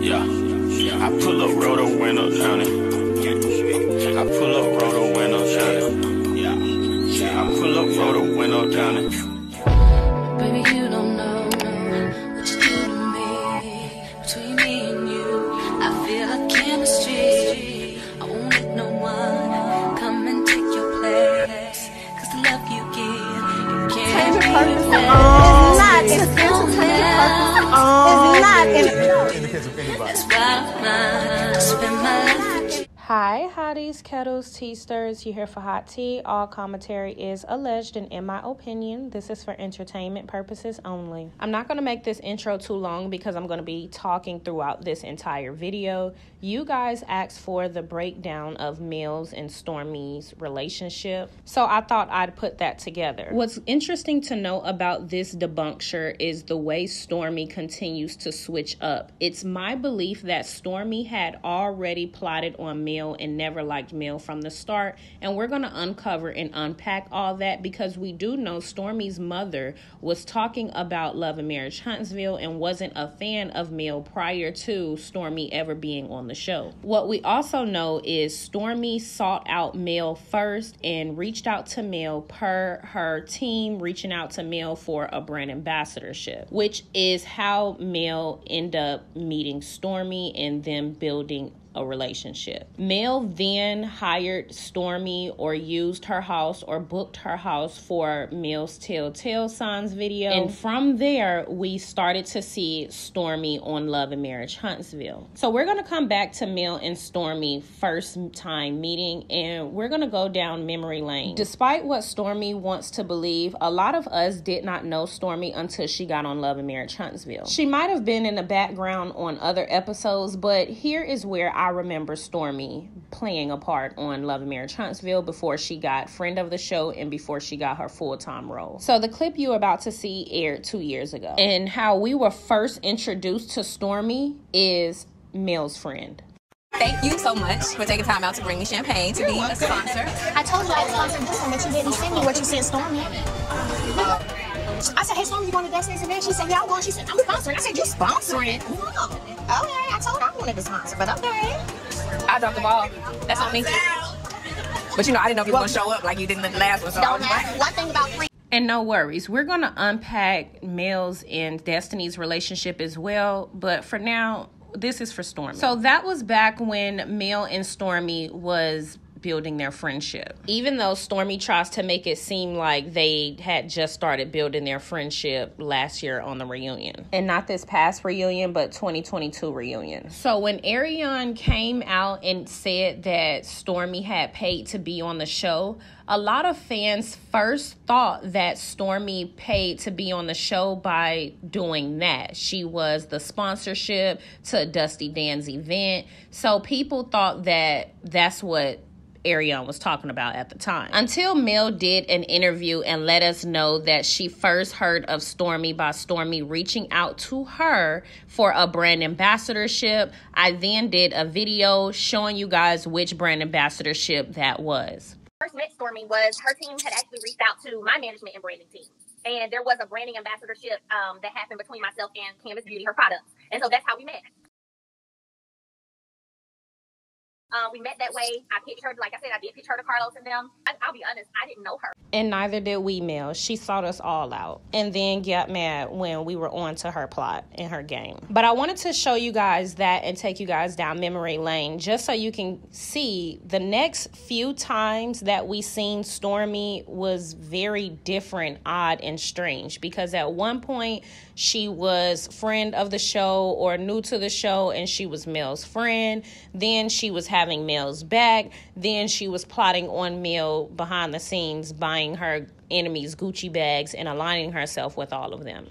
Yeah, I pull up, roll the window down it. I pull up, roll the window down it. Yeah, I pull up, roll the window down it. Baby, you don't know what you do to me. Between me and you, I feel like chemistry. I won't let no one come and take your place. Cause the love you give, you can't replace. It's not in the case of anybody. That's why I spend my life. Hi, hotties, kettles, tea stirs. You're here for hot tea. All commentary is alleged, and in my opinion, this is for entertainment purposes only. I'm not going to make this intro too long because I'm going to be talking throughout this entire video. You guys asked for the breakdown of Mills and Stormi's relationship, so I thought I'd put that together. What's interesting to know about this debunkture is the way Stormi continues to switch up. It's my belief that Stormi had already plotted on Mills and never liked Mill from the start, and we're going to uncover and unpack all that because we do know Stormi's mother was talking about Love and Marriage Huntsville and wasn't a fan of Mill prior to Stormi ever being on the show. What we also know is Stormi sought out Mill first and reached out to Mill per her team reaching out to Mill for a brand ambassadorship, which is how Mill ended up meeting Stormi and them building a relationship. Mill then hired Stormi or used her house or booked her house for Mill's Telltale Signs video. And from there, we started to see Stormi on Love and Marriage Huntsville. So we're going to come back to Mill and Stormi first time meeting, and we're going to go down memory lane. Despite what Stormi wants to believe, a lot of us did not know Stormi until she got on Love and Marriage Huntsville. She might have been in the background on other episodes, but here is where I remember Stormi playing a part on Love and Marriage Huntsville before she got friend of the show and before she got her full-time role. So the clip you're about to see aired 2 years ago. And how we were first introduced to Stormi is Mill's friend. Thank you so much for taking time out to bring me champagne to be a sponsor. I told you I was sponsoring this one, but you didn't send me what you sent Stormi. I said, hey, Stormi, you going to Destiny's event? She said, yeah, I'm going. She said, I'm sponsoring. I said, you sponsoring? Oh, okay, I told her I wanted to sponsor, but okay. I dropped the ball. That's on me. But you know, I didn't know if you were going to show up like you did in the last one. So don't matter. One thing about free. And no worries, we're going to unpack Mill's and Destiny's relationship as well. But for now, this is for Stormi. So that was back when Mill and Stormi was building their friendship. Even though Stormi tries to make it seem like they had just started building their friendship last year on the reunion. And not this past reunion, but 2022 reunion. So when Ariane came out and said that Stormi had paid to be on the show, a lot of fans first thought that Stormi paid to be on the show by doing that. She was the sponsorship to Dusty Dan's event. So people thought that that's what Ariane was talking about at the time. Until Mill did an interview and let us know that she first heard of Stormi by Stormi reaching out to her for a brand ambassadorship. I then did a video showing you guys which brand ambassadorship that was. First met Stormi was her team had actually reached out to my management and branding team. And there was a branding ambassadorship that happened between myself and Canvas Beauty, her products. And so that's how we met. We met that way. I pitched her, like I said, I did pitch her to Carlos and them. I'll be honest, I didn't know her. And neither did we, Mill. She sought us all out and then got mad when we were on to her plot and her game. But I wanted to show you guys that and take you guys down memory lane just so you can see the next few times that we seen Stormi was very different, odd, and strange. Because at one point, she was friend of the show or new to the show and she was Mill's friend. Then she was having Mill's back. Then she was plotting on Mill behind the scenes, buying her enemies Gucci bags and aligning herself with all of them.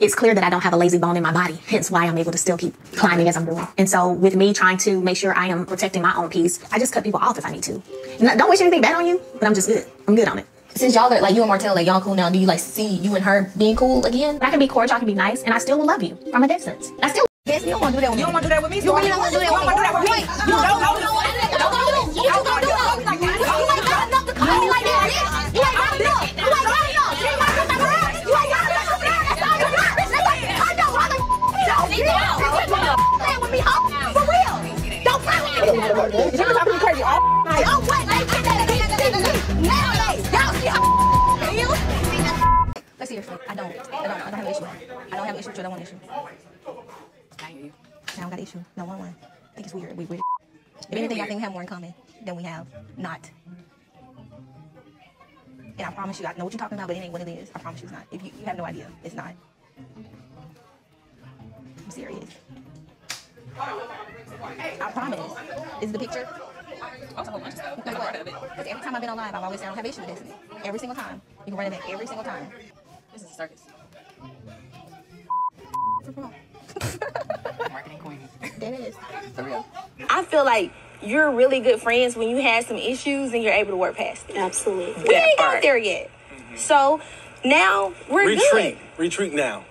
It's clear that I don't have a lazy bone in my body, hence why I'm able to still keep climbing as I'm doing. And so with me trying to make sure I am protecting my own peace, I just cut people off if I need to. Don't wish anything bad on you, but I'm just good. I'm good on it. Since y'all are, like, you and Martell, like, y'all cool now, do you, like, see you and her being cool again? I can be cordial, I can be nice, and I still will love you from a distance. I still. Yes, you don't want to do that with me. You don't want to do that with me? You really don't want to do that with me? You don't want to do that with me? You don't want to do that with me? You ain't got enough to call me like that, bitch. You ain't got enough. You ain't got enough. You ain't got enough. You ain't got enough. That's all you got, bitch. I know. Playing with me, She been talking to me crazy all night. Oh, what? Let's see your phone. I don't have an issue. I don't have an issue with you. I don't want an issue. I hear you. I don't got an issue. No one. I think it's weird. We weird. If anything, I think we have more in common than we have not. And I promise you, I know what you're talking about, but it ain't what it is. I promise you it's not. If you have no idea, it's not. I'm serious. I promise. Is the picture? Also, a whole bunch of stuff. Like what? Because every time I've been on live, I've always said I don't have an issue with this. Every single time. You can run it back every single time. This is a circus. What's wrong? Marketing queen. There it is. For real. I feel like you're really good friends when you had some issues and you're able to work past it. Absolutely. We ain't got there yet. So now we're good. Retreat now.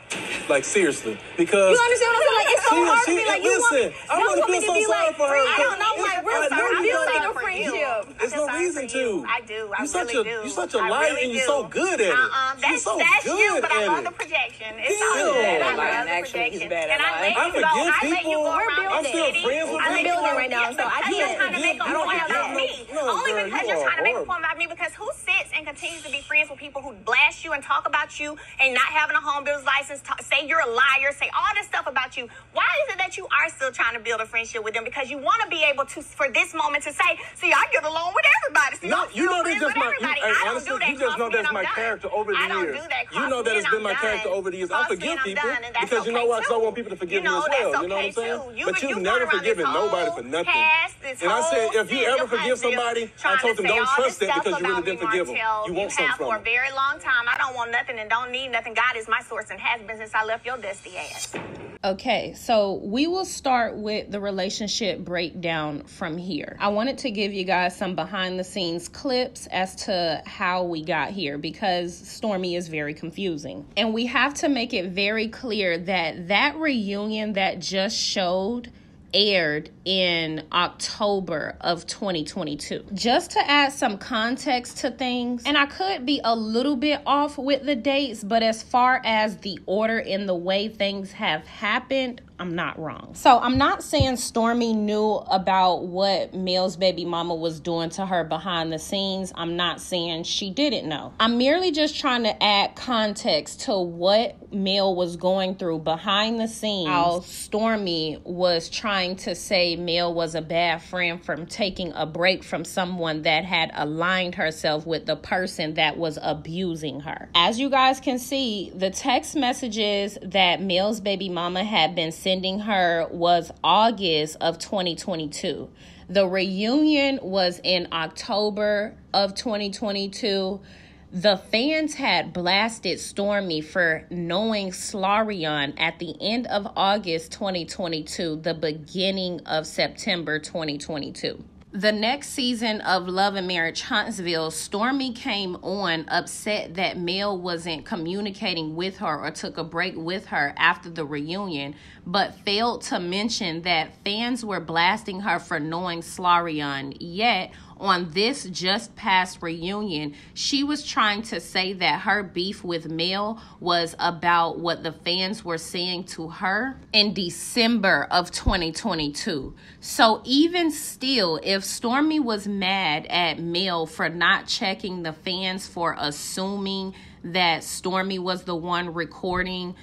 Like, seriously. Because... You understand what I'm saying? Like, it's so hard to be like, you listen, want I really feel so sorry for her. I don't know, like, we're building a friendship. There's no reason to. I do. I You're really do. You're such a liar and you're so good at it. That's you, but I love the projection. It's all good. I love the projection. And I let you go around I'm still friends with I'm building right now, so I can't. You're trying to make a point about me. Only girl, because you're trying to make a point about me. Because who sits and continues to be friends with people who blast you and talk about you and not having a home builder's license, say you're a liar, say all this stuff about you? Why is it that you are still trying to build a friendship with them? Because you want to be able to, for this moment, to say, see, I get along with everybody. See, No, you know that's just my. Honestly, you just know that's my character over the years. I don't do that. You know that it's been my character over the years. I forgive people because you know what? I want people to forgive me as well. You know what I'm saying? But you've never forgiven nobody for nothing. And I said, if you ever forgive somebody, I told them don't trust that because you really didn't forgive them. You want something from for a them. very long time. I don't want nothing and don't need nothing. God is my source and has been since I left your dusty ass. Okay, so we will start with the relationship breakdown from here. I wanted to give you guys some behind the scenes clips as to how we got here because Stormi is very confusing. And we have to make it very clear that that reunion that just showed aired in October of 2022. Just to add some context to things, and I could be a little bit off with the dates, but as far as the order and the way things have happened, I'm not wrong. So I'm not saying Stormi knew about what Mel's baby mama was doing to her behind the scenes. I'm not saying she didn't know. I'm merely just trying to add context to what Mel was going through behind the scenes. How Stormi was trying to say Mel was a bad friend from taking a break from someone that had aligned herself with the person that was abusing her. As you guys can see, the text messages that Mel's baby mama had been sending her was August of 2022. The reunion was in October of 2022. The fans had blasted Stormi for knowing Slarion at the end of August 2022, the beginning of September 2022. The next season of Love and Marriage Huntsville, Stormi came on upset that Mel wasn't communicating with her or took a break with her after the reunion, but failed to mention that fans were blasting her for knowing Slarion. Yet, on this just past reunion, she was trying to say that her beef with Mel was about what the fans were saying to her in December of 2022. So even still, if Stormi was mad at Mel for not checking the fans for assuming that Stormi was the one recording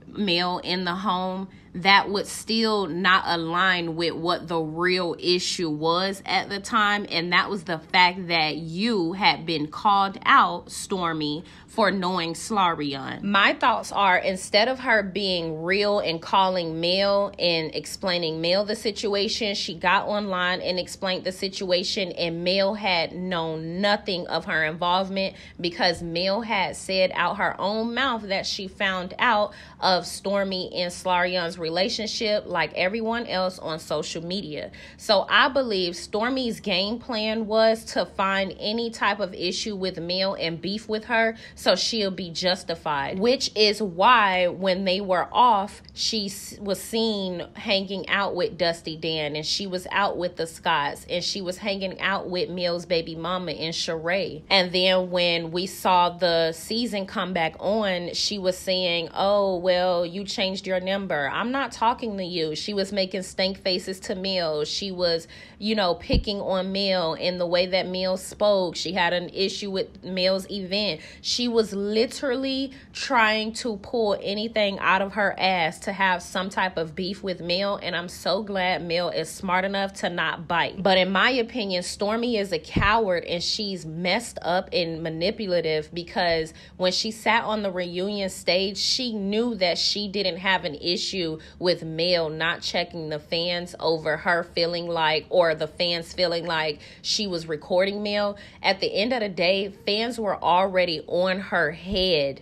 Mel in the home, that would still not align with what the real issue was at the time, and that was the fact that you had been called out, Stormi, for knowing Slarion. My thoughts are, instead of her being real and calling Mel and explaining Mel the situation, she got online and explained the situation, and Mel had known nothing of her involvement because Mel had said out her own mouth that she found out of Stormi and Slarion's relationship like everyone else on social media. So I believe Stormi's game plan was to find any type of issue with Mel and beef with her so she'll be justified, which is why when they were off, she was seen hanging out with Dusty Dan, and she was out with the Scotts, and she was hanging out with Mel's baby mama and Shari. And then when we saw the season come back on, she was saying, oh, well, you changed your number. I'm not talking to you. She was making stank faces to Mel. She was, you know, picking on Mel in the way that Mel spoke. She had an issue with Mel's event. She was literally trying to pull anything out of her ass to have some type of beef with Mel, and I'm so glad Mel is smart enough to not bite. But in my opinion, Stormi is a coward, and she's messed up and manipulative, because when she sat on the reunion stage, she knew that she didn't have an issue with Mel not checking the fans over her feeling like, or the fans feeling like she was recording Mel. At the end of the day, fans were already on her head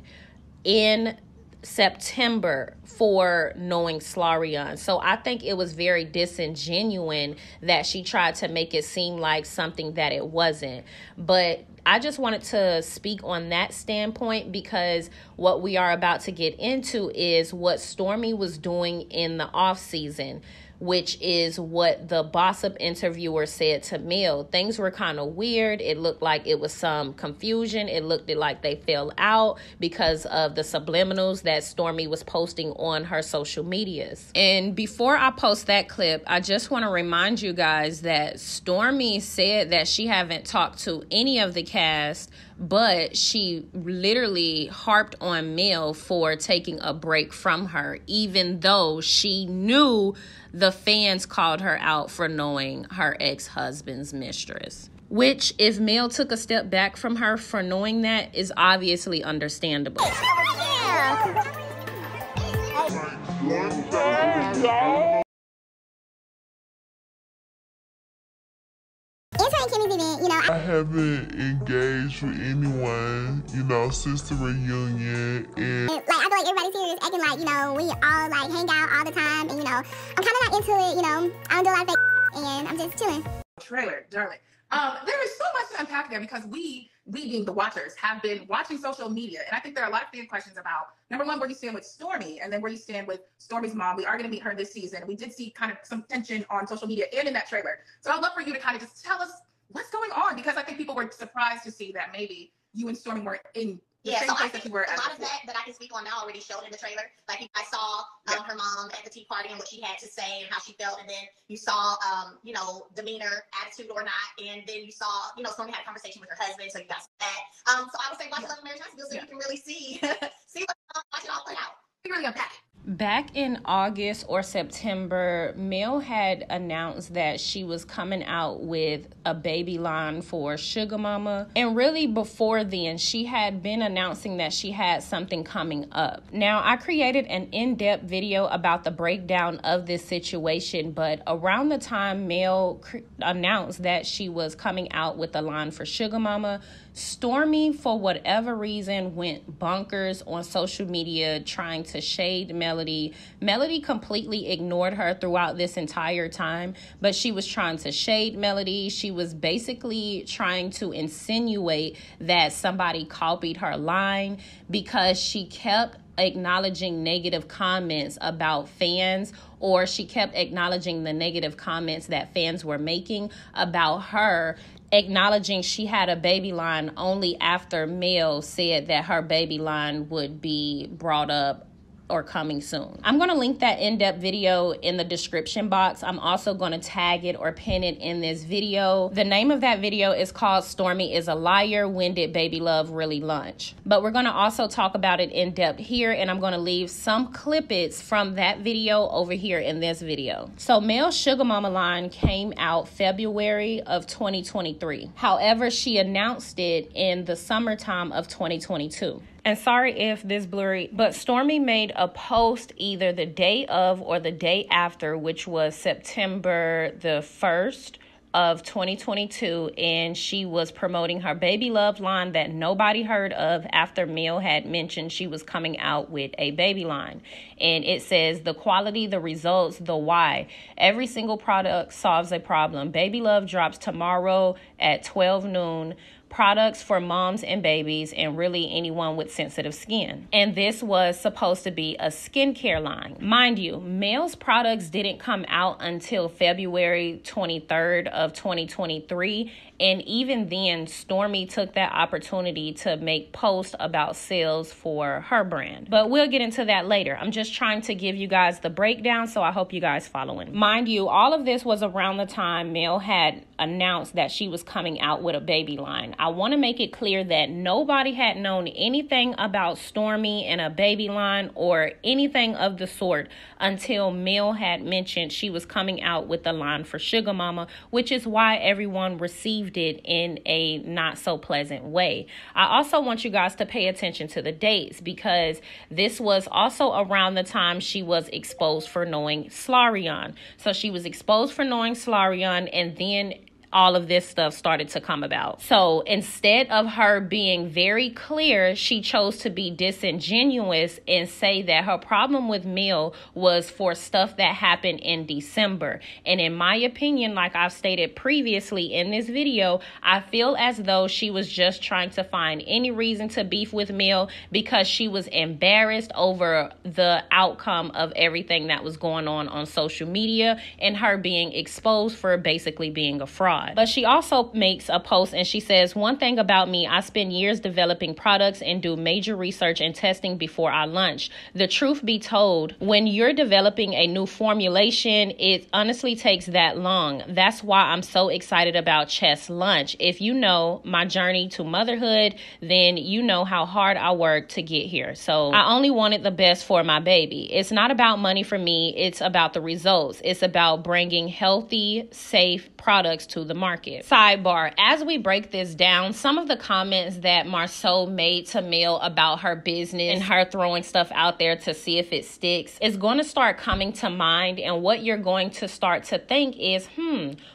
in September for knowing Slarion. So I think it was very disingenuous that she tried to make it seem like something that it wasn't. But I just wanted to speak on that standpoint, because what we are about to get into is what Stormi was doing in the off season, which is what the Gossip interviewer said to Mel. Things were kind of weird. It looked like it was some confusion. It looked like they fell out because of the subliminals that Stormi was posting on her social medias. And before I post that clip, I just want to remind you guys that Stormi said that she haven't talked to any of the cast, but she literally harped on Mel for taking a break from her, even though she knew the fans called her out for knowing her ex-husband's mistress. Which, if Mel took a step back from her for knowing that, is obviously understandable. I haven't engaged with anyone, you know, since the reunion. And like, I feel like everybody's here is acting like, you know, we all like hang out all the time, and you know, I'm kind of not into it, you know. I don't do a lot of fake, and I'm just chilling. Trailer, darling. There is so much to unpack there, because we being the watchers have been watching social media, and I think there are a lot of fan questions about, number one, where you stand with Stormi, and then where you stand with Stormi's mom. We are going to meet her this season. We did see kind of some tension on social media and in that trailer. So I'd love for you to kind of just tell us what's going on, because I think people were surprised to see that maybe you and Stormi were in the same place that you were. A lot of that I can speak on now already showed in the trailer. Like, I saw her mom at the tea party and what she had to say and how she felt, and then you saw, you know, demeanor, attitude or not, and then you saw, you know, Stormi had a conversation with her husband, so you got that. So I would say watch Love and Marriage Hospital so you can really see watch it all play out. Really unpack it. Back in August or September, Mel had announced that she was coming out with a baby line for Sugar Mama. And really before then, she had been announcing that she had something coming up. Now, I created an in-depth video about the breakdown of this situation, but around the time Mel announced that she was coming out with a line for Sugar Mama, Stormi, for whatever reason, went bonkers on social media trying to shade Melody. Melody completely ignored her throughout this entire time, but she was trying to shade Melody. She was basically trying to insinuate that somebody copied her line, because she kept acknowledging negative comments about fans, or she kept acknowledging the negative comments that fans were making about her, acknowledging she had a baby line only after Mel said that her baby line would be brought up or coming soon. I'm going to link that in-depth video in the description box. I'm also going to tag it or pin it in this video. The name of that video is called Stormi is a Liar, When Did Baby Love Really Lunch? But we're going to also talk about it in depth here, and I'm going to leave some clippets from that video over here in this video. So Mel's Sugar Mama line came out February of 2023. However, she announced it in the summertime of 2022. And sorry if this blurry, but Stormi made a post either the day of or the day after, which was September the 1st of 2022, and she was promoting her Baby Love line that nobody heard of after Mel had mentioned she was coming out with a baby line. And it says the quality, the results, the why. Every single product solves a problem. Baby Love drops tomorrow at 12 noon. products for moms and babies and really anyone with sensitive skin. And this was supposed to be a skincare line. Mind you, Mel's products didn't come out until February 23rd of 2023. And even then, Stormi took that opportunity to make posts about sales for her brand. But we'll get into that later. I'm just trying to give you guys the breakdown, so I hope you guys following. Mind you, all of this was around the time Mel had announced that she was coming out with a baby line. I want to make it clear that nobody had known anything about Stormi and a baby line or anything of the sort until Mel had mentioned she was coming out with the line for Sugar Mama, which is why everyone received it in a not so pleasant way. I also want you guys to pay attention to the dates because this was also around the time she was exposed for knowing Slarion. So she was exposed for knowing Slarion, and then all of this stuff started to come about. So instead of her being very clear, she chose to be disingenuous and say that her problem with Mel was for stuff that happened in December. And in my opinion, like I've stated previously in this video, I feel as though she was just trying to find any reason to beef with Mel because she was embarrassed over the outcome of everything that was going on social media and her being exposed for basically being a fraud. But she also makes a post and she says, "One thing about me, I spend years developing products and do major research and testing before I launch. The truth be told, when you're developing a new formulation, it honestly takes that long. That's why I'm so excited about Chess Lunch. If you know my journey to motherhood, then you know how hard I worked to get here. So I only wanted the best for my baby. It's not about money for me. It's about the results. It's about bringing healthy, safe products to the market." Sidebar, as we break this down, some of the comments that Marceau made to Mel about her business and her throwing stuff out there to see if it sticks is going to start coming to mind. And what you're going to start to think is,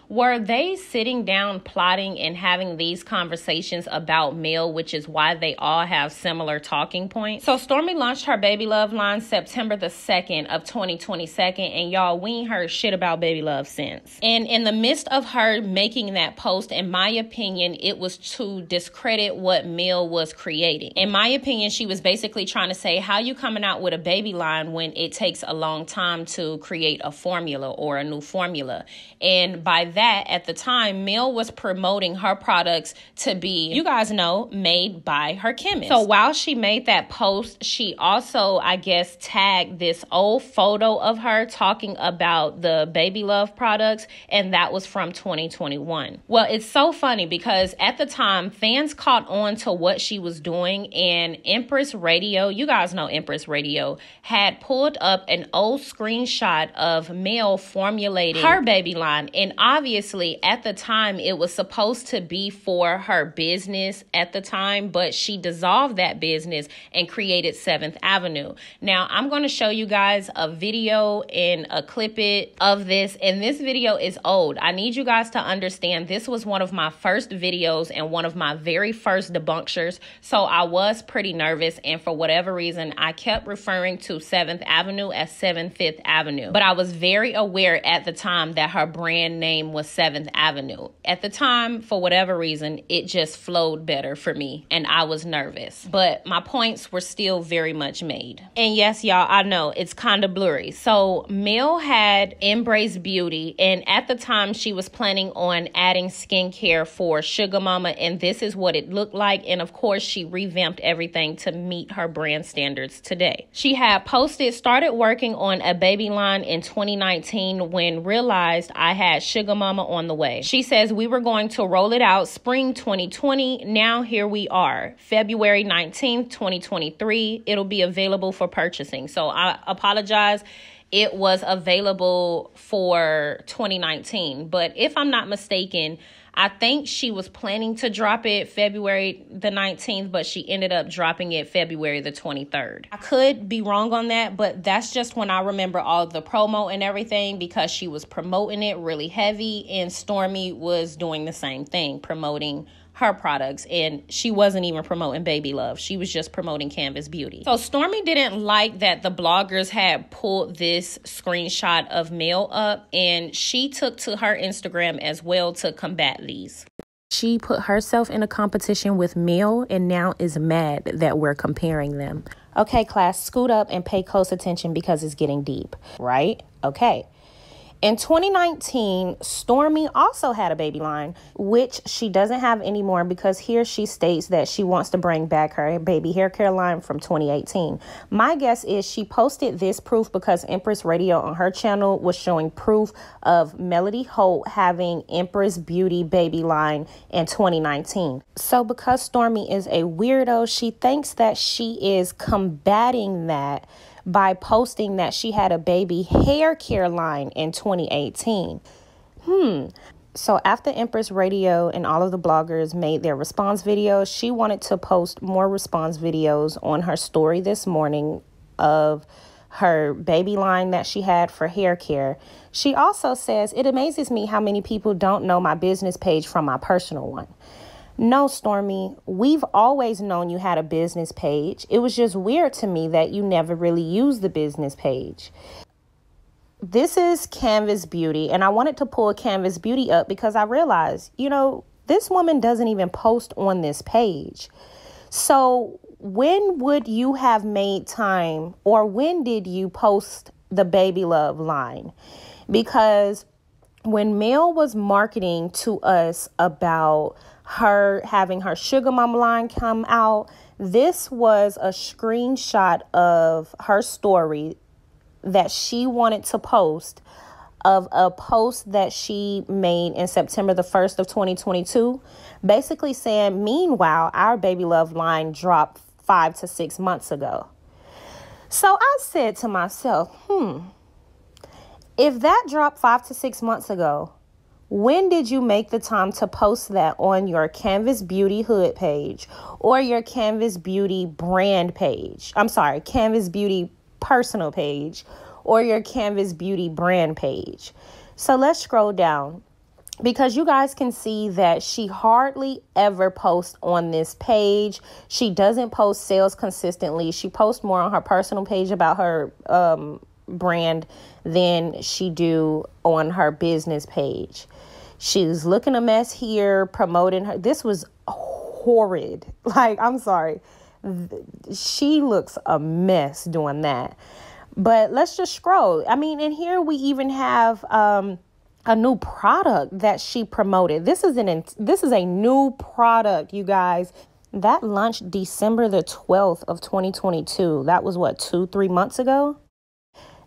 were they sitting down plotting and having these conversations about Mel, which is why they all have similar talking points? So Stormi launched her Baby Love line September the 2nd of 2022, and y'all, we ain't heard shit about Baby Love since. And in the midst of her making that post, in my opinion, it was to discredit what Mel was creating. In my opinion, she was basically trying to say, how you coming out with a baby line when it takes a long time to create a formula or a new formula? And by that, at the time, Mel was promoting her products to be, you guys know, made by her chemist. So while she made that post, she also, I guess, tagged this old photo of her talking about the Baby Love products, and that was from 2021. Well, it's so funny because at the time, fans caught on to what she was doing, and Empress Radio, you guys know Empress Radio, had pulled up an old screenshot of Mel formulating her baby line. And obviously, at the time, it was supposed to be for her business at the time, but she dissolved that business and created 7th Avenue. Now, I'm going to show you guys a video and a clip of this, and this video is old. I need you guys to understand this was one of my first videos and one of my very first debunkers, so I was pretty nervous, and for whatever reason, I kept referring to 7th Avenue as 75th Avenue. But I was very aware at the time that her brand name was 7th Avenue. At the time, for whatever reason, it just flowed better for me, and I was nervous. But my points were still very much made. And yes, y'all, I know it's kind of blurry. So Mel had Embrace Beauty, and at the time, she was planning on adding skincare for Sugar Mama, and this is what it looked like. And of course, she revamped everything to meet her brand standards today. She had started working on a baby line in 2019 when realized I had Sugar Mama on the way. She says we were going to roll it out spring 2020. Now here we are, February 19th, 2023. It'll be available for purchasing. So I apologize. It was available for 2019, but if I'm not mistaken, I think she was planning to drop it February the 19th, but she ended up dropping it February the 23rd. I could be wrong on that, but that's just when I remember all the promo and everything, because she was promoting it really heavy, and Stormi was doing the same thing, promoting her products, and she wasn't even promoting Baby Love. She was just promoting Canvas Beauty. So Stormi didn't like that the bloggers had pulled this screenshot of Mel up, and she took to her Instagram as well to combat these. She put herself in a competition with Mel and now is mad that we're comparing them. Okay, class, scoot up and pay close attention because it's getting deep, right? Okay. In 2019, Stormi also had a baby line, which she doesn't have anymore because here she states that she wants to bring back her baby hair care line from 2018. My guess is she posted this proof because Empress Radio on her channel was showing proof of Melody Holt having Empress Beauty baby line in 2019. So because Stormi is a weirdo, she thinks that she is combating that by posting that she had a baby hair care line in 2018. So after Empress Radio and all of the bloggers made their response videos, she wanted to post more response videos on her story this morning of her baby line that she had for hair care. She also says, "It amazes me how many people don't know my business page from my personal one." No, Stormi, we've always known you had a business page. It was just weird to me that you never really used the business page. This is Canvas Beauty, and I wanted to pull Canvas Beauty up because I realized, this woman doesn't even post on this page. So when would you have made time, or when did you post the Baby Love line? Because when Mel was marketing to us about her having her Sugar Mama line come out, this was a screenshot of her story that she wanted to post, of a post that she made in September the 1st of 2022, basically saying, meanwhile, our Baby Love line dropped 5 to 6 months ago. So I said to myself, if that dropped 5 to 6 months ago, when did you make the time to post that on your Canvas Beauty Hood page or your Canvas Beauty brand page? I'm sorry, Canvas Beauty personal page or your Canvas Beauty brand page. So let's scroll down because you guys can see that she hardly ever posts on this page. She doesn't post sales consistently. She posts more on her personal page about her brand than she do on her business page. She's looking a mess here, promoting her. This was horrid. Like, I'm sorry. She looks a mess doing that. But let's just scroll. I mean, and here we even have a new product that she promoted. This is a new product, you guys. That launched December the 12th of 2022. That was what, 2-3 months ago?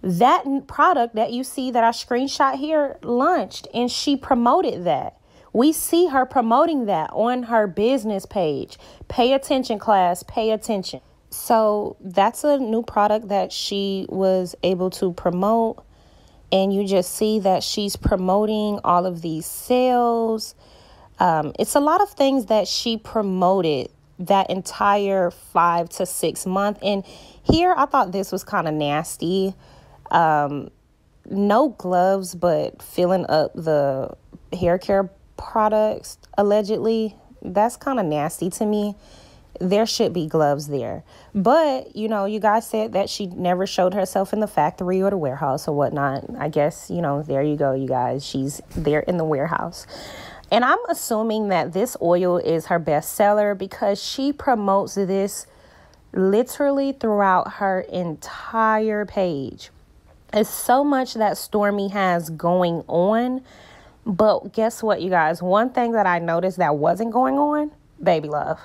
That product that you see that I screenshot here launched, and she promoted that. We see her promoting that on her business page. Pay attention, class, pay attention. So that's a new product that she was able to promote. And you just see that she's promoting all of these sales. It's a lot of things that she promoted that entire 5 to 6 month. And here I thought this was kind of nasty. No gloves, but filling up the hair care products, allegedly. That's kind of nasty to me. There should be gloves there. But, you guys said that she never showed herself in the factory or the warehouse or whatnot. I guess, there you go, you guys. She's there in the warehouse. And I'm assuming that this oil is her best seller because she promotes this literally throughout her entire page. It's so much that Stormi has going on. But guess what, you guys? One thing that I noticed that wasn't going on, Baby Love.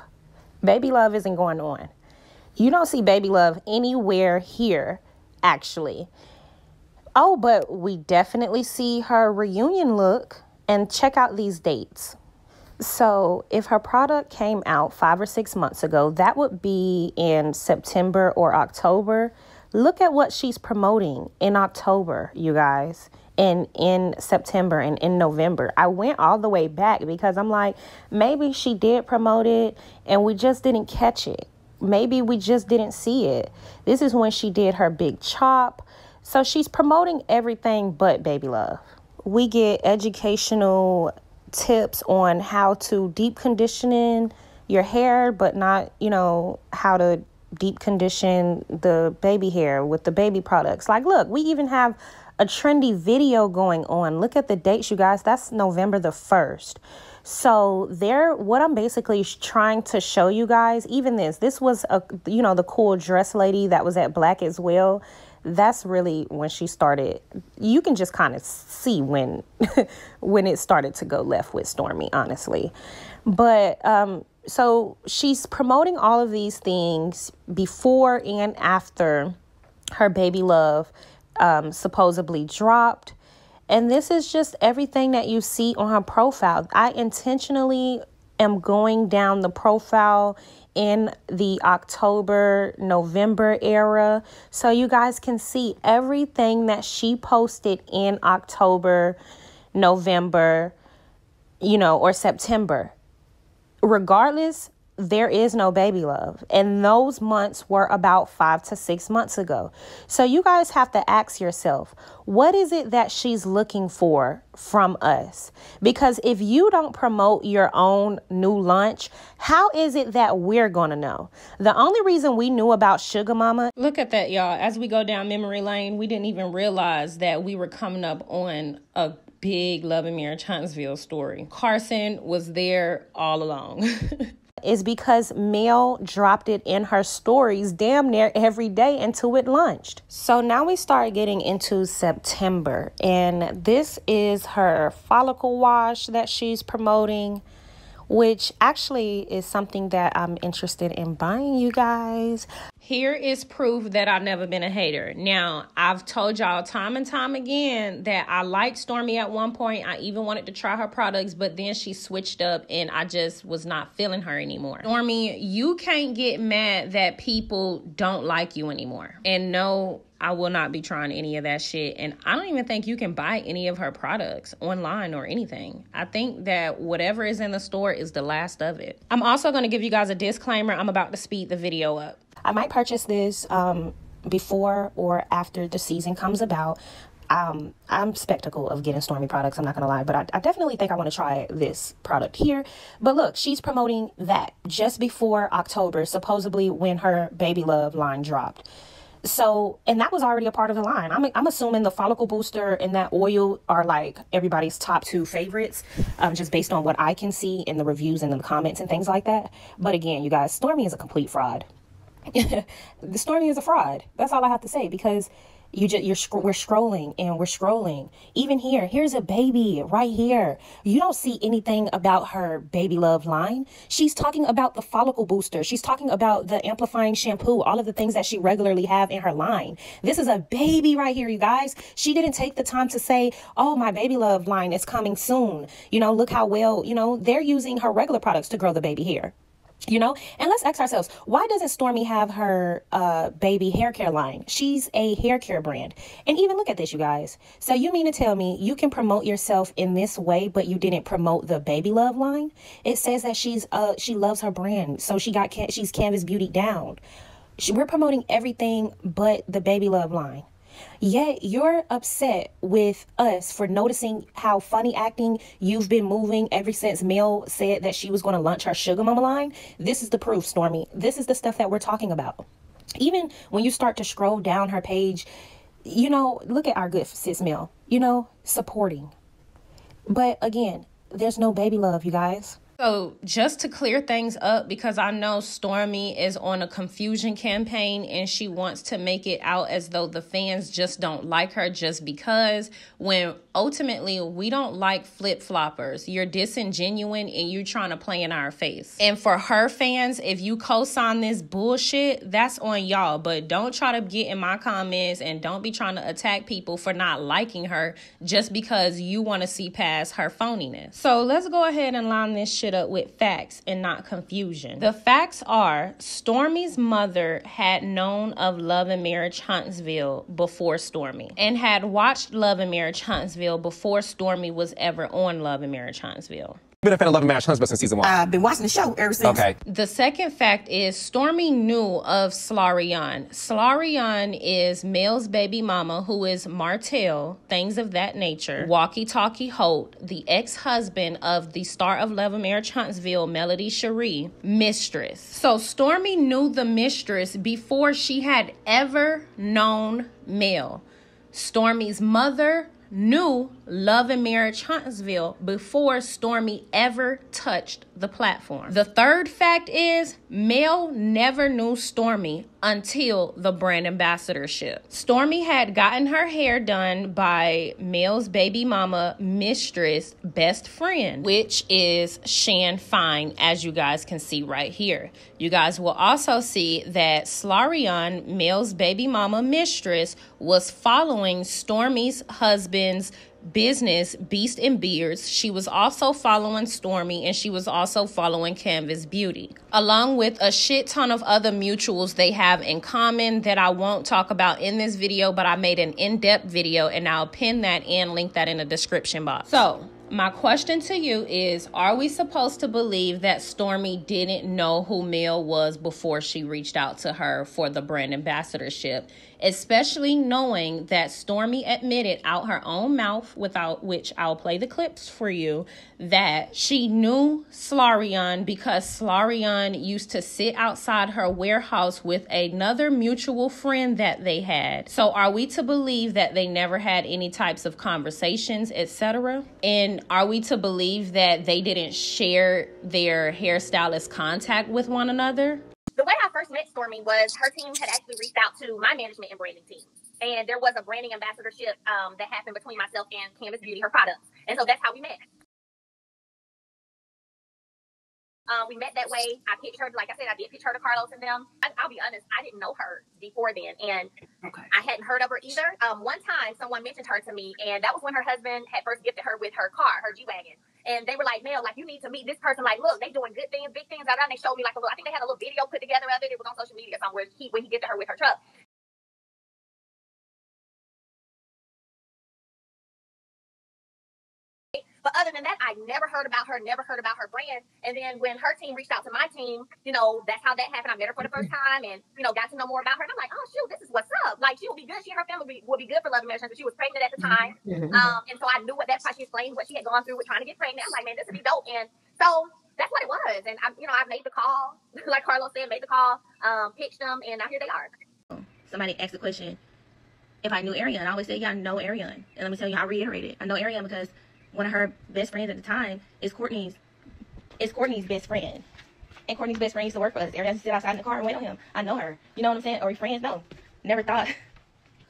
Baby Love isn't going on. You don't see Baby Love anywhere here, actually. Oh, but we definitely see her reunion look. And check out these dates. So if her product came out 5 or 6 months ago, that would be in September or October. Look at what she's promoting in October, you guys, and in September and in November. I went all the way back because I'm like, maybe she did promote it and we just didn't catch it. Maybe we just didn't see it. This is when she did her big chop. So she's promoting everything but Baby Love. We get educational tips on how to deep condition your hair, but not, how to deep condition the baby hair with the baby products. Like, look, we even have a trendy video going on. Look at the dates, you guys. That's November the 1st. So what I'm basically trying to show you guys, even this was the cool dress lady that was at Black as Well. That's really when she started. You can just kind of see when when it started to go left with Stormi, honestly. But so she's promoting all of these things before and after her baby love supposedly dropped. And this is just everything that you see on her profile. I intentionally am going down the profile in the October, November era, so you guys can see everything that she posted in October, November, or September. Regardless, there is no baby love. And those months were about 5 to 6 months ago. So you guys have to ask yourself, what is it that she's looking for from us? Because if you don't promote your own new lunch, how is it that we're going to know? The only reason we knew about Sugar Mama. Look at that, y'all. As we go down memory lane, we didn't even realize that we were coming up on a big Love and Marriage Huntsville story. Carson was there all along. Is because Mel dropped it in her stories damn near every day until it launched. So now we start getting into September, and this is her follicle wash that she's promoting, which actually is something that I'm interested in buying, you guys. Here is proof that I've never been a hater. Now, I've told y'all time and time again that I liked Stormi at one point. I even wanted to try her products, but then she switched up and I just was not feeling her anymore. Stormi, you can't get mad that people don't like you anymore. And no, I will not be trying any of that shit. And I don't even think you can buy any of her products online or anything. I think that whatever is in the store is the last of it. I'm also going to give you guys a disclaimer. I'm about to speed the video up. I might purchase this before or after the season comes about. I'm skeptical of getting Stormi products, I'm not gonna lie, but I definitely think I want to try this product here. But look, she's promoting that just before October, supposedly when her Baby Love line dropped. So, and that was already a part of the line. I'm assuming the follicle booster and that oil are like everybody's top 2 favorites, just based on what I can see in the reviews and in the comments and things like that. But again, you guys, Stormi is a complete fraud. The Stormi is a fraud. That's all I have to say, because we're scrolling and we're scrolling. Even here's a baby right here. You don't see anything about her Baby Love line. She's talking about the follicle booster. She's talking about the amplifying shampoo, all of the things that she regularly have in her line. This is a baby right here, you guys. She didn't take the time to say, oh, my Baby Love line is coming soon. Look how well, they're using her regular products to grow the baby hair. And let's ask ourselves, why doesn't Stormi have her baby hair care line? She's a hair care brand. And even look at this, you guys. So you mean to tell me you can promote yourself in this way, but you didn't promote the Baby Love line? It says that she loves her brand. So she's Canvas Beauty down. We're promoting everything but the Baby Love line. Yet you're upset with us for noticing how funny acting you've been moving ever since Mel said that she was going to launch her Sugar Mama line. This is the proof, Stormi. This is the stuff that we're talking about. Even when you start to scroll down her page, look at our good sis Mel, supporting. But again, there's no Baby Love, you guys. So just to clear things up, because I know Stormi is on a confusion campaign and she wants to make it out as though the fans just don't like her just because, when ultimately we don't like flip-floppers. You're disingenuous and you're trying to play in our face. And for her fans, if you co-sign this bullshit, that's on y'all. But don't try to get in my comments and don't be trying to attack people for not liking her just because you want to see past her phoniness. So let's go ahead and line this shit up with facts and not confusion. The facts are, Stormi's mother had known of Love and Marriage Huntsville before Stormi, and had watched Love and Marriage Huntsville before Stormi was ever on Love and Marriage Huntsville. Been a fan of Love and Marriage Huntsville since season 1. I've been watching the show ever since. Okay. The second fact is Stormi knew of Slarion. Slarion is Mel's baby mama, who is Martell, things of that nature. Walkie Talkie Holt, the ex-husband of the star of Love and Marriage Huntsville, Melody Shari, mistress. So Stormi knew the mistress before she had ever known Mel. Stormi's mother knew Love and Marriage Huntsville before Stormi ever touched the platform. The third fact is Mel never knew Stormi until the brand ambassadorship. Stormi had gotten her hair done by Mel's baby mama mistress best friend, which is Shan Fine, as you guys can see right here. You guys will also see that Slarion, Mel's baby mama mistress, was following Stormi's husband's business, Beast and Beards. She was also following Stormi, and she was also following Canvas Beauty, along with a shit ton of other mutuals they have in common that I won't talk about in this video, but I made an in-depth video and I'll pin that and link that in the description box. So my question to you is, are we supposed to believe that Stormi didn't know who Mel was before she reached out to her for the brand ambassadorship, especially knowing that Stormi admitted out her own mouth, without which I'll play the clips for you, that she knew Slarion because Slarion used to sit outside her warehouse with another mutual friend that they had. So are we to believe that they never had any types of conversations, etc.? And are we to believe that they didn't share their hairstylist contact with one another? The way I first met Stormi was her team had actually reached out to my management and branding team. And there was a branding ambassadorship that happened between myself and Canvas Beauty, her products. And so that's how we met. We met that way. I pitched her, like I said, I did pitch her to Carlos and them. I'll be honest, I didn't know her before then. And I hadn't heard of her either. One time, someone mentioned her to me, and that was when her husband had first gifted her with her car, her G-Wagon. And they were like, Mel, like, you need to meet this person. Like, look, they doing good things, big things. And they showed me like a little, I think they had a little video put together of it. It was on social media somewhere when he gifted her with her truck. But other than that, I never heard about her brand. And then when her team reached out to my team, you know, that's how that happened. I met her for the first time and, you know, got to know more about her. And I'm like, oh, shoot, this is what's up. Like, she will be good. She and her family will be good for Love and Marriage, but she was pregnant at the time. And so I knew that's how she explained what she had gone through with trying to get pregnant. I'm like, man, this would be dope. And so that's what it was. And, I made the call, like Carlos said, made the call, pitched them, and now here they are. Somebody asked the question if I knew Ariane. I always say, yeah, I know Ariane. And let me tell you, I reiterate it. I know Ariane because one of her best friends at the time is Courtney's best friend. And Courtney's best friend used to work for us. Ariane used to sit outside in the car and wait on him. I know her. You know what I'm saying? Or your friends know. Never thought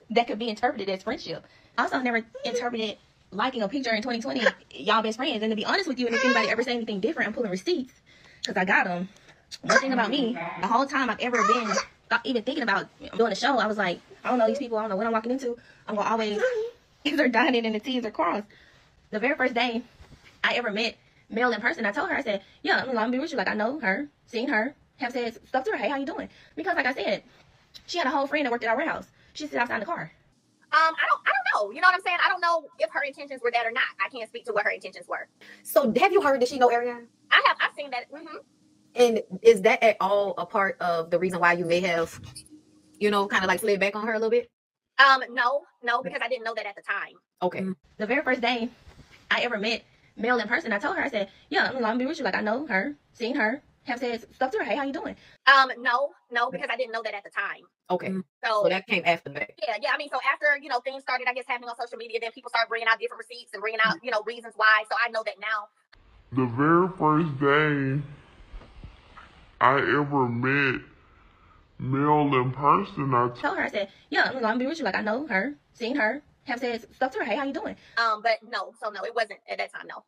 that could be interpreted as friendship. Also never interpreted liking a picture in 2020, y'all best friends. And to be honest with you, and if anybody ever say anything different, I'm pulling receipts because I got them. One thing about me, the whole time I've ever been even thinking about doing a show, I was like, I don't know these people. I don't know what I'm walking into. I'm going to always either dining and the T's or crossed. The very first day I ever met Mel in person, I told her, I said, yeah, I'm gonna be with you. Like, I know her, seen her, have said stuff to her. Hey, how you doing? Because like I said, she had a whole friend that worked at our warehouse. She sit outside in the car. I don't know. You know what I'm saying? I don't know if her intentions were that or not. I can't speak to what her intentions were. So have you heard that she know Ariane? I've seen that. And is that at all a part of the reason why you may have, kind of like slid back on her a little bit? No, because I didn't know that at the time. Okay. The very first day I ever met Mel in person, I told her, I said, yeah, I'm gonna be with you. Like, I know her, seen her, have said stuff to her. Hey, how you doing? No, because I didn't know that at the time. Okay. So that came after that. Yeah. I mean, so after, things started, I guess, happening on social media, then people started bringing out different receipts and bringing out, reasons why. So I know that now. The very first day I ever met Mel in person, I told her, I said, yeah, I'm gonna be with you. Like, I know her, seen her, have said stuff to her. Hey, how you doing? But no, it wasn't at that time, no.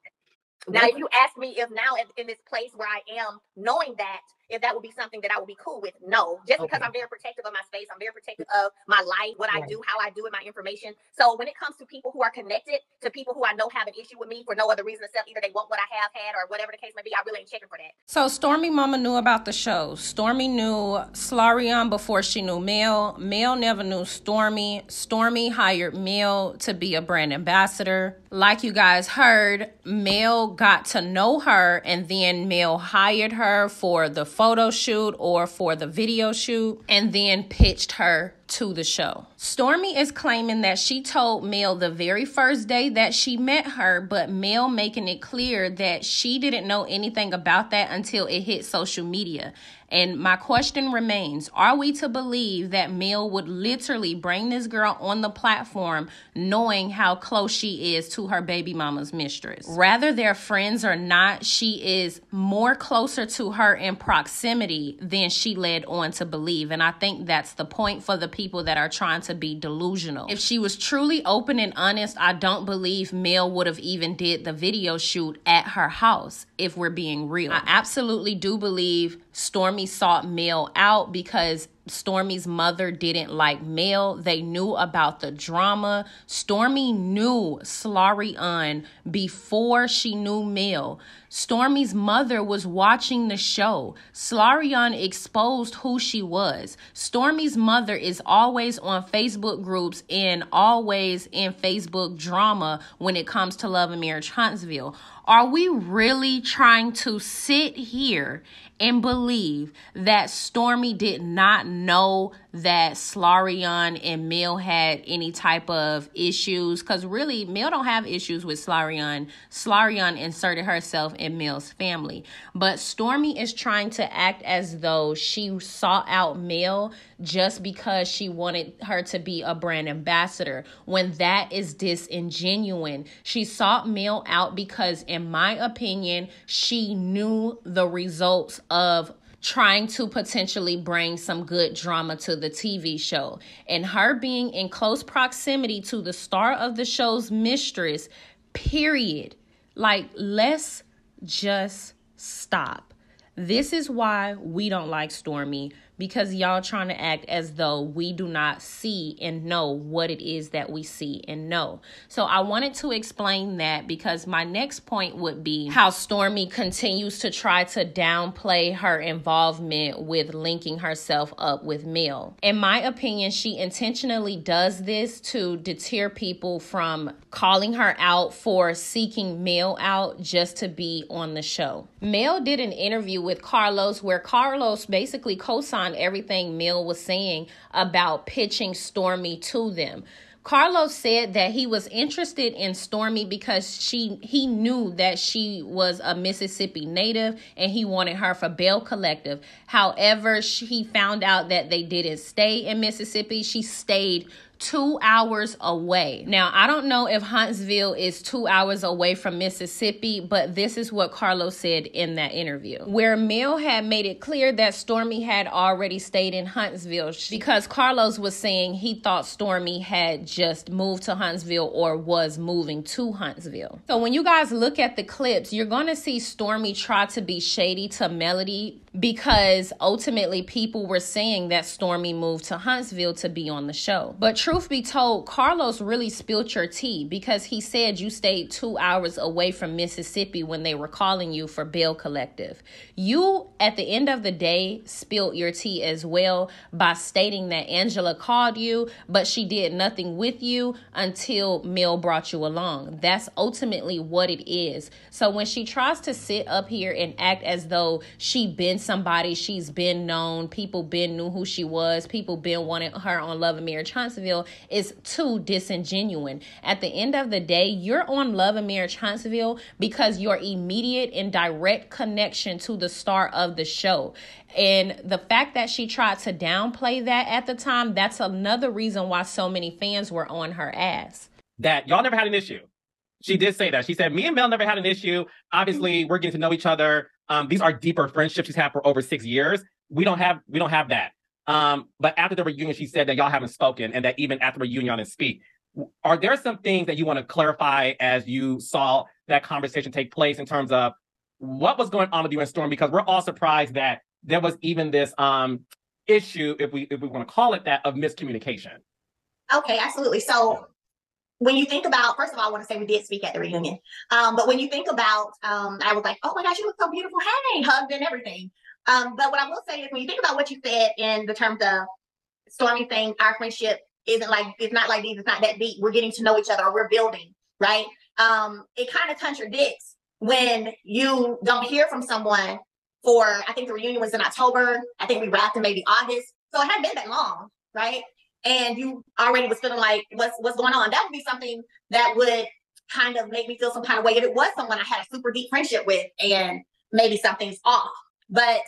Now, if you ask me if now in this place where I am, knowing that, if that would be something that I would be cool with, no. Just because I'm very protective of my space, I'm very protective of my life, what I do, how I do it, my information. So when it comes to people who are connected to people who I know have an issue with me for no other reason except either they want what I have had or whatever the case may be, I really ain't checking for that. So Stormi mama knew about the show. Stormi knew Slarion before she knew Mel. Mel never knew Stormi. Stormi hired Mel to be a brand ambassador. Like you guys heard, Mel got to know her and then Mel hired her for the photo shoot or for the video shoot and then pitched her to the show. Stormi is claiming that she told Mel the very first day that she met her, but Mel making it clear that she didn't know anything about that until it hit social media. And my question remains, are we to believe that Mel would literally bring this girl on the platform knowing how close she is to her baby mama's mistress? Rather they're friends or not, she is more closer to her in proximity than she led on to believe. And I think that's the point for the people that are trying to be delusional. If she was truly open and honest, I don't believe Mel would have even did the video shoot at her house, if we're being real. I absolutely do believe Stormi sought Mel out because Stormi's mother didn't like Mel. They knew about the drama. Stormi knew Slarion before she knew Mel. Stormi's mother was watching the show. Slarion exposed who she was. Stormi's mother is always on Facebook groups and always in Facebook drama when it comes to Love and Marriage Huntsville. Are we really trying to sit here and believe that Stormi did not know that Slarion and Mel had any type of issues? Because really, Mel don't have issues with Slarion. Slarion inserted herself in Mel's family. But Stormi is trying to act as though she sought out Mel just because she wanted her to be a brand ambassador, when that is disingenuous. She sought Mel out because, in my opinion, she knew the results of trying to potentially bring some good drama to the TV show. And her being in close proximity to the star of the show's mistress, period. Like, let's just stop. This is why we don't like Stormi, because y'all trying to act as though we do not see and know what it is that we see and know. So I wanted to explain that, because my next point would be how Stormi continues to try to downplay her involvement with linking herself up with Mel. In my opinion, she intentionally does this to deter people from calling her out for seeking Mel out just to be on the show. Mel did an interview with Carlos where Carlos basically co-signed everything Mel was saying about pitching Stormi to them. Carlos said that he was interested in Stormi because he knew that she was a Mississippi native and he wanted her for Bell Collective. However, he found out that they didn't stay in Mississippi. She stayed 2 hours away. Now, I don't know if Huntsville is 2 hours away from Mississippi, but this is what Carlos said in that interview, where Mel had made it clear that Stormi had already stayed in Huntsville, because Carlos was saying he thought Stormi had just moved to Huntsville or was moving to Huntsville. So when you guys look at the clips, you're going to see Stormi try to be shady to Melody, because ultimately people were saying that Stormi moved to Huntsville to be on the show. But truth be told, Carlos really spilled your tea, because he said you stayed 2 hours away from Mississippi when they were calling you for Bell Collective. You, at the end of the day, spilled your tea as well by stating that Angela called you, but she did nothing with you until Mel brought you along. That's ultimately what it is. So when she tries to sit up here and act as though she been somebody, she's been known, people been knew who she was, people been wanting her on Love and Marriage Huntsville, is too disingenuous. At the end of the day, you're on Love and Marriage Huntsville because your immediate and direct connection to the star of the show. And the fact that she tried to downplay that at the time, that's another reason why so many fans were on her ass. That y'all never had an issue. She did say that. She said, me and Mel never had an issue. Obviously, we're getting to know each other. These are deeper friendships she's had for over 6 years. We don't have that. But after the reunion, she said that y'all haven't spoken, and that even after the reunion, y'all didn't speak. Are there some things that you want to clarify as you saw that conversation take place in terms of what was going on with you and Stormi? Because we're all surprised that there was even this issue, if we want to call it that, of miscommunication. Okay, absolutely. So when you think about, first of all, I want to say we did speak at the reunion. But when you think about, I was like, oh my gosh, you look so beautiful. Hey, hugged and everything. But what I will say is, when you think about what you said in the terms of Stormi saying our friendship isn't like, it's not like these, it's not that deep. We're getting to know each other, or we're building, right? It kind of contradicts when you don't hear from someone for, I think the reunion was in October. I think we wrapped in maybe August. So it hadn't been that long, right? and you already was feeling like what's going on, that would be something that would kind of make me feel some kind of way if it was someone I had a super deep friendship with and maybe something's off. But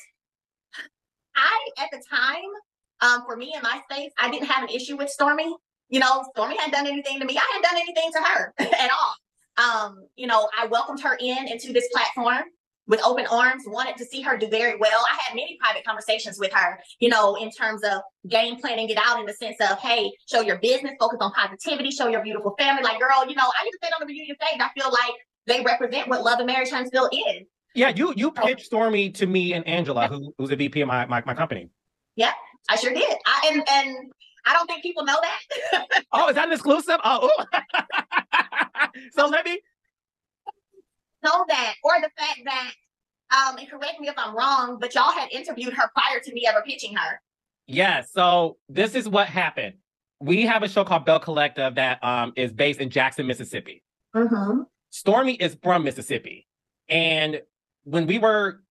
at the time, for me in my space, I didn't have an issue with Stormi. You know, Stormi hadn't done anything to me. I hadn't done anything to her at all. You know, I welcomed her into this platform with open arms, wanted to see her do very well. I had many private conversations with her, you know, in terms of game planning it out in the sense of, hey, show your business, focus on positivity, show your beautiful family. Like, girl, you know, I used to sit on the reunion stage. I feel like they represent what Love and Marriage Huntsville is. Yeah, you pitched Stormi to me and Angela, who's a VP of my company. Yeah, I sure did. And I don't think people know that. Oh, is that an exclusive? Oh, so let me know that, or the fact that, and correct me if I'm wrong, but y'all had interviewed her prior to me ever pitching her. Yeah, so this is what happened. We have a show called Bell Collective that is based in Jackson, Mississippi. Mm-hmm. Stormi is from Mississippi. And when we were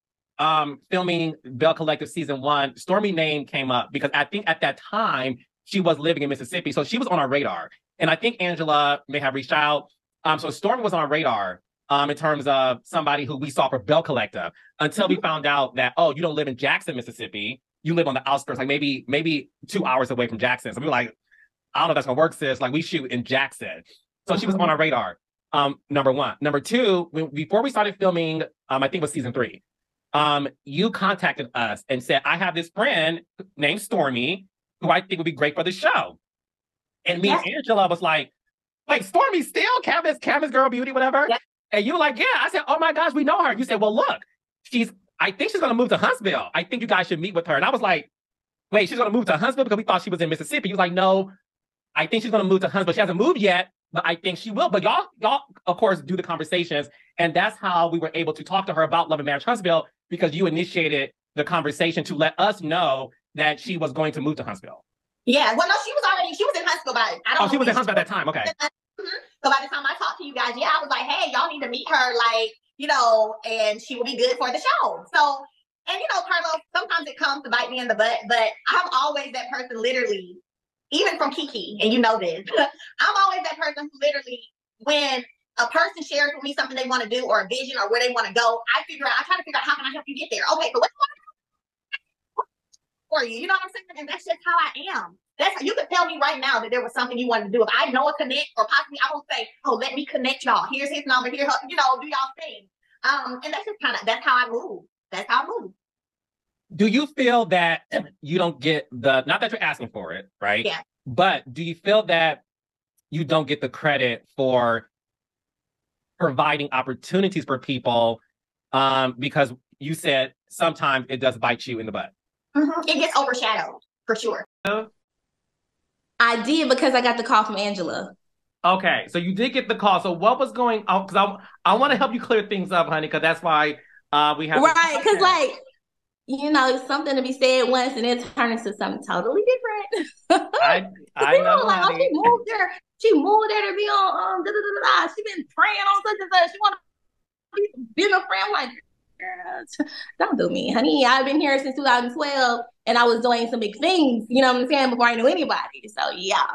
filming Bell Collective season 1, Stormi name came up because I think at that time she was living in Mississippi. So she was on our radar. And I think Angela may have reached out. So Stormi was on our radar in terms of somebody who we saw for Bell Collective until we found out that, oh, you don't live in Jackson, Mississippi. You live on the outskirts, like maybe 2 hours away from Jackson. So we were like, I don't know if that's gonna work, sis. Like, we shoot in Jackson. So she was on our radar, number one. Number two, before we started filming, I think it was season 3, you contacted us and said, I have this friend named Stormi who I think would be great for the show. And me and Angela was like, wait, Stormi still? Camus Girl Beauty, whatever? Yeah. And you were like, yeah. I said, oh my gosh, we know her. You said, well, look, I think she's going to move to Huntsville. I think you guys should meet with her. And I was like, wait, she's going to move to Huntsville because we thought she was in Mississippi. He was like, no, I think she's going to move to Huntsville. She hasn't moved yet, but I think she will. But y'all, of course, do the conversations. And that's how we were able to talk to her about Love and Marriage Huntsville, because you initiated the conversation to let us know that she was going to move to Huntsville. Yeah, well, no, she was in Huntsville by, she was in Huntsville at that time, okay. So by the time I talked to you guys, I was like, hey, y'all need to meet her, like, you know, and she will be good for the show. So, and you know, Carlos, sometimes it comes to bite me in the butt, but I'm always that person, literally, even from Kiki, and you know this, I'm always that person who literally, when a person shares with me something they want to do or a vision or where they want to go, I try to figure out how can I help you get there. Okay, so what do you want to do for you? You know what I'm saying? And that's just how I am. That's how you could tell me right now that there was something you wanted to do. If I know a connect, or possibly I will say, oh, let me connect y'all. Here's his number. Here, you know, do y'all thing. And that's just that's how I move. That's how I move. Do you feel that you don't get not that you're asking for it, right? Yeah. But do you feel that you don't get the credit for providing opportunities for people because you said sometimes it does bite you in the butt? Mm-hmm. It gets overshadowed, for sure. I did, because I got the call from Angela. Okay, so you did get the call. So what was going on? Because I want to help you clear things up, honey, because that's why we have... Right, because like, you know, it's something to be said once and then turn into something totally different. I know, like, oh, she moved there. She moved there to be on She been praying on such and such. She want to be a friend. I'm like, girl, don't do me, honey. I've been here since 2012 and I was doing some big things, you know what I'm saying, before I knew anybody. So yeah.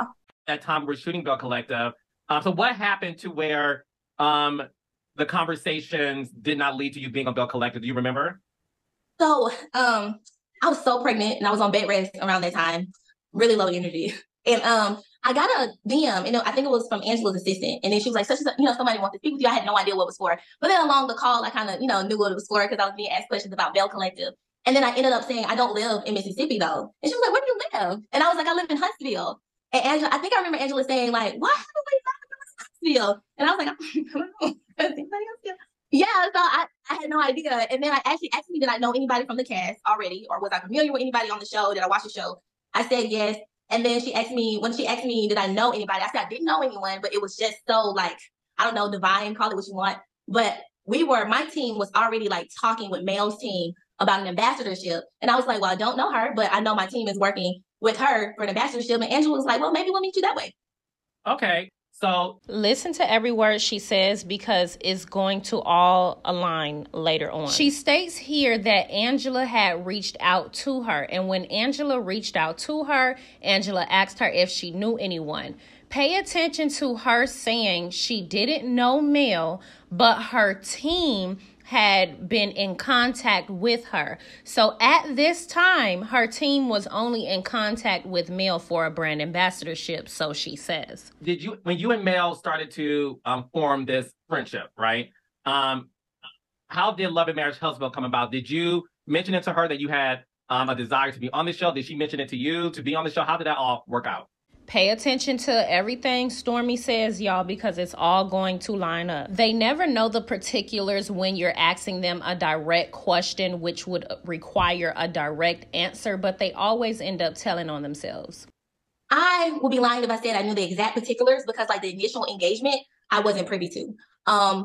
That time we're shooting Bell Collective. So what happened to where the conversations did not lead to you being on Bell Collective? Do you remember? So I was so pregnant and I was on bed rest around that time, really low energy. And I got a DM, and I think it was from Angela's assistant. And then she was like, somebody wants to speak with you. I had no idea what it was for. But then along the call, I kind of, knew what it was for, because I was being asked questions about Bell Collective. And then I ended up saying, I don't live in Mississippi, though. And she was like, where do you live? And I was like, I live in Huntsville. And Angela, I think I remember Angela saying, like, what? Huntsville? And I was like, I don't know. Anybody else here? Yeah, so I had no idea. And then I actually asked me, did I know anybody from the cast already? Or was I familiar with anybody on the show? Did I watch the show? I said yes. And then when she asked me, did I know anybody? I said I didn't know anyone, but it was just so, like, I don't know, divine, call it what you want. But my team was already, like, talking with Mel's team about an ambassadorship. And I was like, well, I don't know her, but I know my team is working with her for an ambassadorship. And Angela was like, well, maybe we'll meet you that way. Okay. So listen to every word she says because it's going to all align later on. She states here that Angela had reached out to her. And when Angela reached out to her, Angela asked her if she knew anyone. Pay attention to her saying she didn't know Mel, but her team had been in contact with her. So at this time, her team was only in contact with Mel for a brand ambassadorship, so she says. Did you, when you and Mel started to form this friendship, right? How did Love and Marriage Huntsville come about? Did you mention it to her that you had a desire to be on the show? Did she mention it to you to be on the show? How did that all work out? Pay attention to everything Stormi says, y'all, because it's all going to line up. They never know the particulars when you're asking them a direct question, which would require a direct answer, but they always end up telling on themselves. I would be lying if I said I knew the exact particulars because, like, the initial engagement, I wasn't privy to.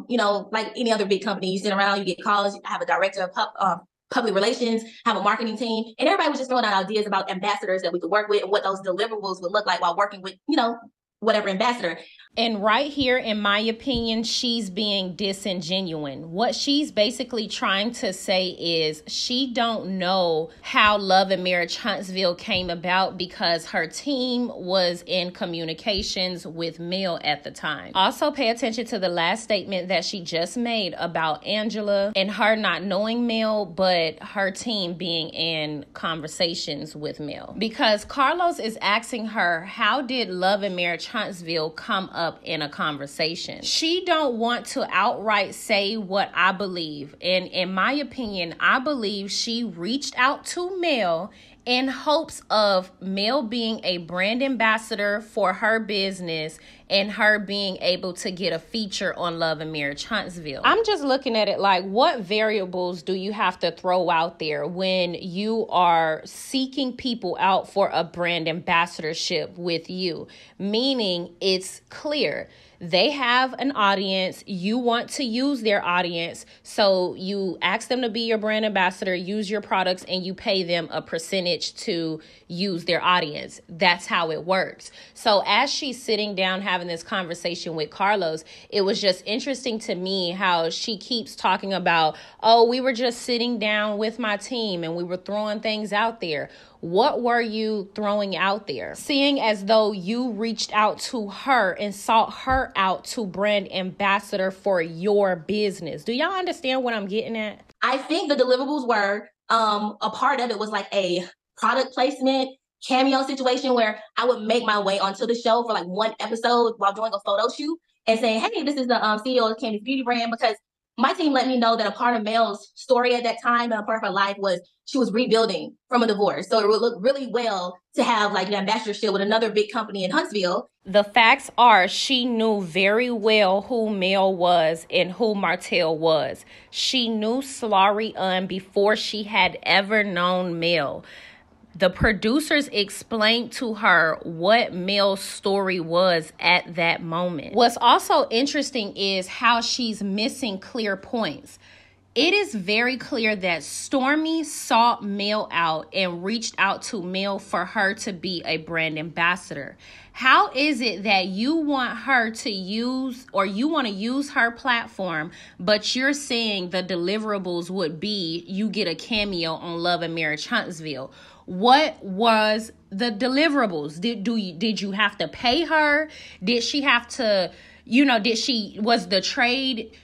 You know, like any other big company, you sit around, you get calls, I have a director of public relations, have a marketing team, and everybody was just throwing out ideas about ambassadors that we could work with and what those deliverables would look like while working with, you know, whatever ambassador. And right here, in my opinion, she's being disingenuous. What she's basically trying to say is she don't know how Love and Marriage Huntsville came about because her team was in communications with Mel at the time. Also, pay attention to the last statement that she just made about Angela and her not knowing Mel, but her team being in conversations with Mel. Because Carlos is asking her, how did Love and Marriage Huntsville come up in a conversation? She don't want to outright say what I believe. And in my opinion, I believe she reached out to Mel in hopes of Mel being a brand ambassador for her business and her being able to get a feature on Love and Marriage Huntsville. I'm just looking at it like, what variables do you have to throw out there when you are seeking people out for a brand ambassadorship with you? Meaning it's clear. They have an audience. You want to use their audience. So you ask them to be your brand ambassador, use your products, and you pay them a percentage to use their audience. That's how it works. So as she's sitting down having this conversation with Carlos, it was just interesting to me how she keeps talking about, oh, we were just sitting down with my team and we were throwing things out there. What were you throwing out there? Seeing as though you reached out to her and sought her out to brand ambassador for your business. Do y'all understand what I'm getting at? I think the deliverables were, a part of it was like a product placement cameo situation where I would make my way onto the show for like one episode while doing a photo shoot and saying, hey, this is the CEO of Candy's Beauty brand, because my team let me know that a part of Mel's story at that time and a part of her life was she was rebuilding from a divorce. So it would look really well to have like an ambassadorship with another big company in Huntsville. The facts are she knew very well who Mel was and who Martell was. She knew Slaughter before she had ever known Mel. The producers explained to her what Mel's story was at that moment. What's also interesting is how she's missing clear points. It is very clear that Stormi sought Mel out and reached out to Mel for her to be a brand ambassador. How is it that you want her to use, or you want to use her platform, but you're saying the deliverables would be you get a cameo on Love and Marriage Huntsville? What was the deliverables? Did you have to pay her? Did she have to, was the trade,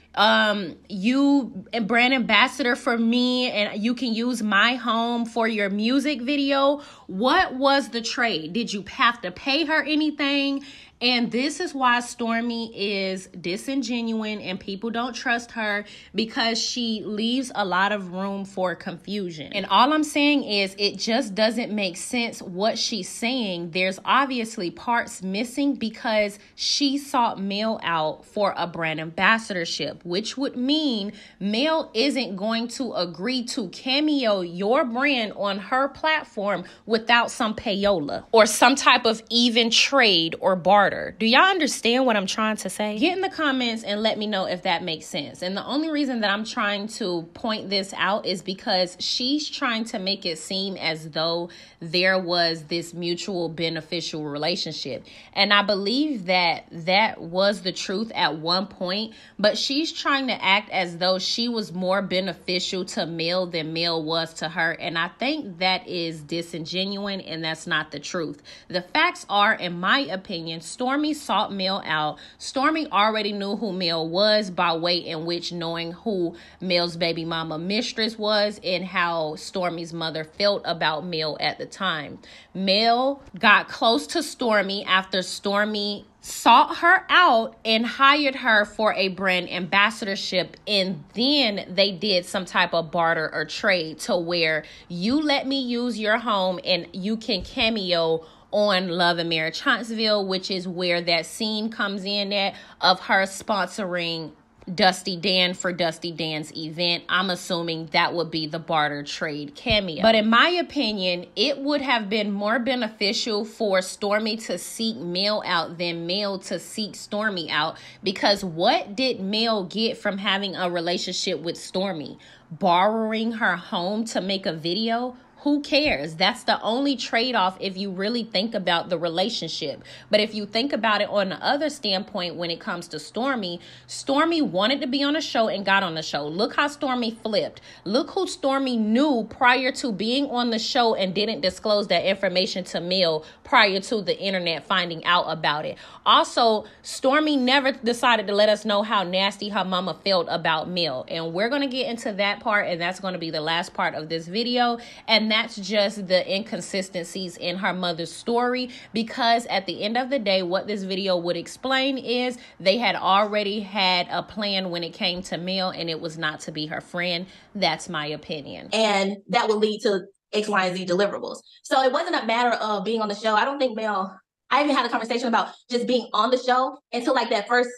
you a brand ambassador for me and you can use my home for your music video? What was the trade? Did you have to pay her anything? And this is why Stormi is disingenuous and people don't trust her, because she leaves a lot of room for confusion. And all I'm saying is it just doesn't make sense what she's saying. There's obviously parts missing because she sought Mel out for a brand ambassadorship, which would mean Mel isn't going to agree to cameo your brand on her platform without some payola or some type of even trade or bargain. barter. Do y'all understand what I'm trying to say? Get in the comments and let me know if that makes sense. And the only reason that I'm trying to point this out is because she's trying to make it seem as though there was this mutual beneficial relationship. And I believe that that was the truth at one point, but she's trying to act as though she was more beneficial to Mel than Mel was to her. And I think that is disingenuous, and that's not the truth. The facts are, in my opinion, Stormi sought Mel out. Stormi already knew who Mel was by way in which knowing who Mel's baby mama mistress was and how Stormi's mother felt about Mel at the time. Mel got close to Stormi after Stormi sought her out and hired her for a brand ambassadorship, and then they did some type of barter or trade to where you let me use your home and you can cameo on Love and Marriage Huntsville, which is where that scene comes in at of her sponsoring Dusty Dan for Dusty Dan's event. I'm assuming that would be the barter trade cameo. But in my opinion, it would have been more beneficial for Stormi to seek Mel out than Mel to seek Stormi out, because what did Mel get from having a relationship with Stormi? Borrowing her home to make a video? Who cares? That's the only trade-off if you really think about the relationship. But if you think about it on the other standpoint, when it comes to Stormi, Stormi wanted to be on a show and got on the show. Look how Stormi flipped. Look who Stormi knew prior to being on the show and didn't disclose that information to Mel prior to the internet finding out about it. Also, Stormi never decided to let us know how nasty her mama felt about Mel. And we're going to get into that part, and that's going to be the last part of this video. And that's just the inconsistencies in her mother's story, because at the end of the day, what this video would explain is they had already had a plan when it came to Mel, and it was not to be her friend. That's my opinion. And that will lead to X, Y, and Z deliverables. So it wasn't a matter of being on the show. I don't think Mel, I even had a conversation about just being on the show until like that first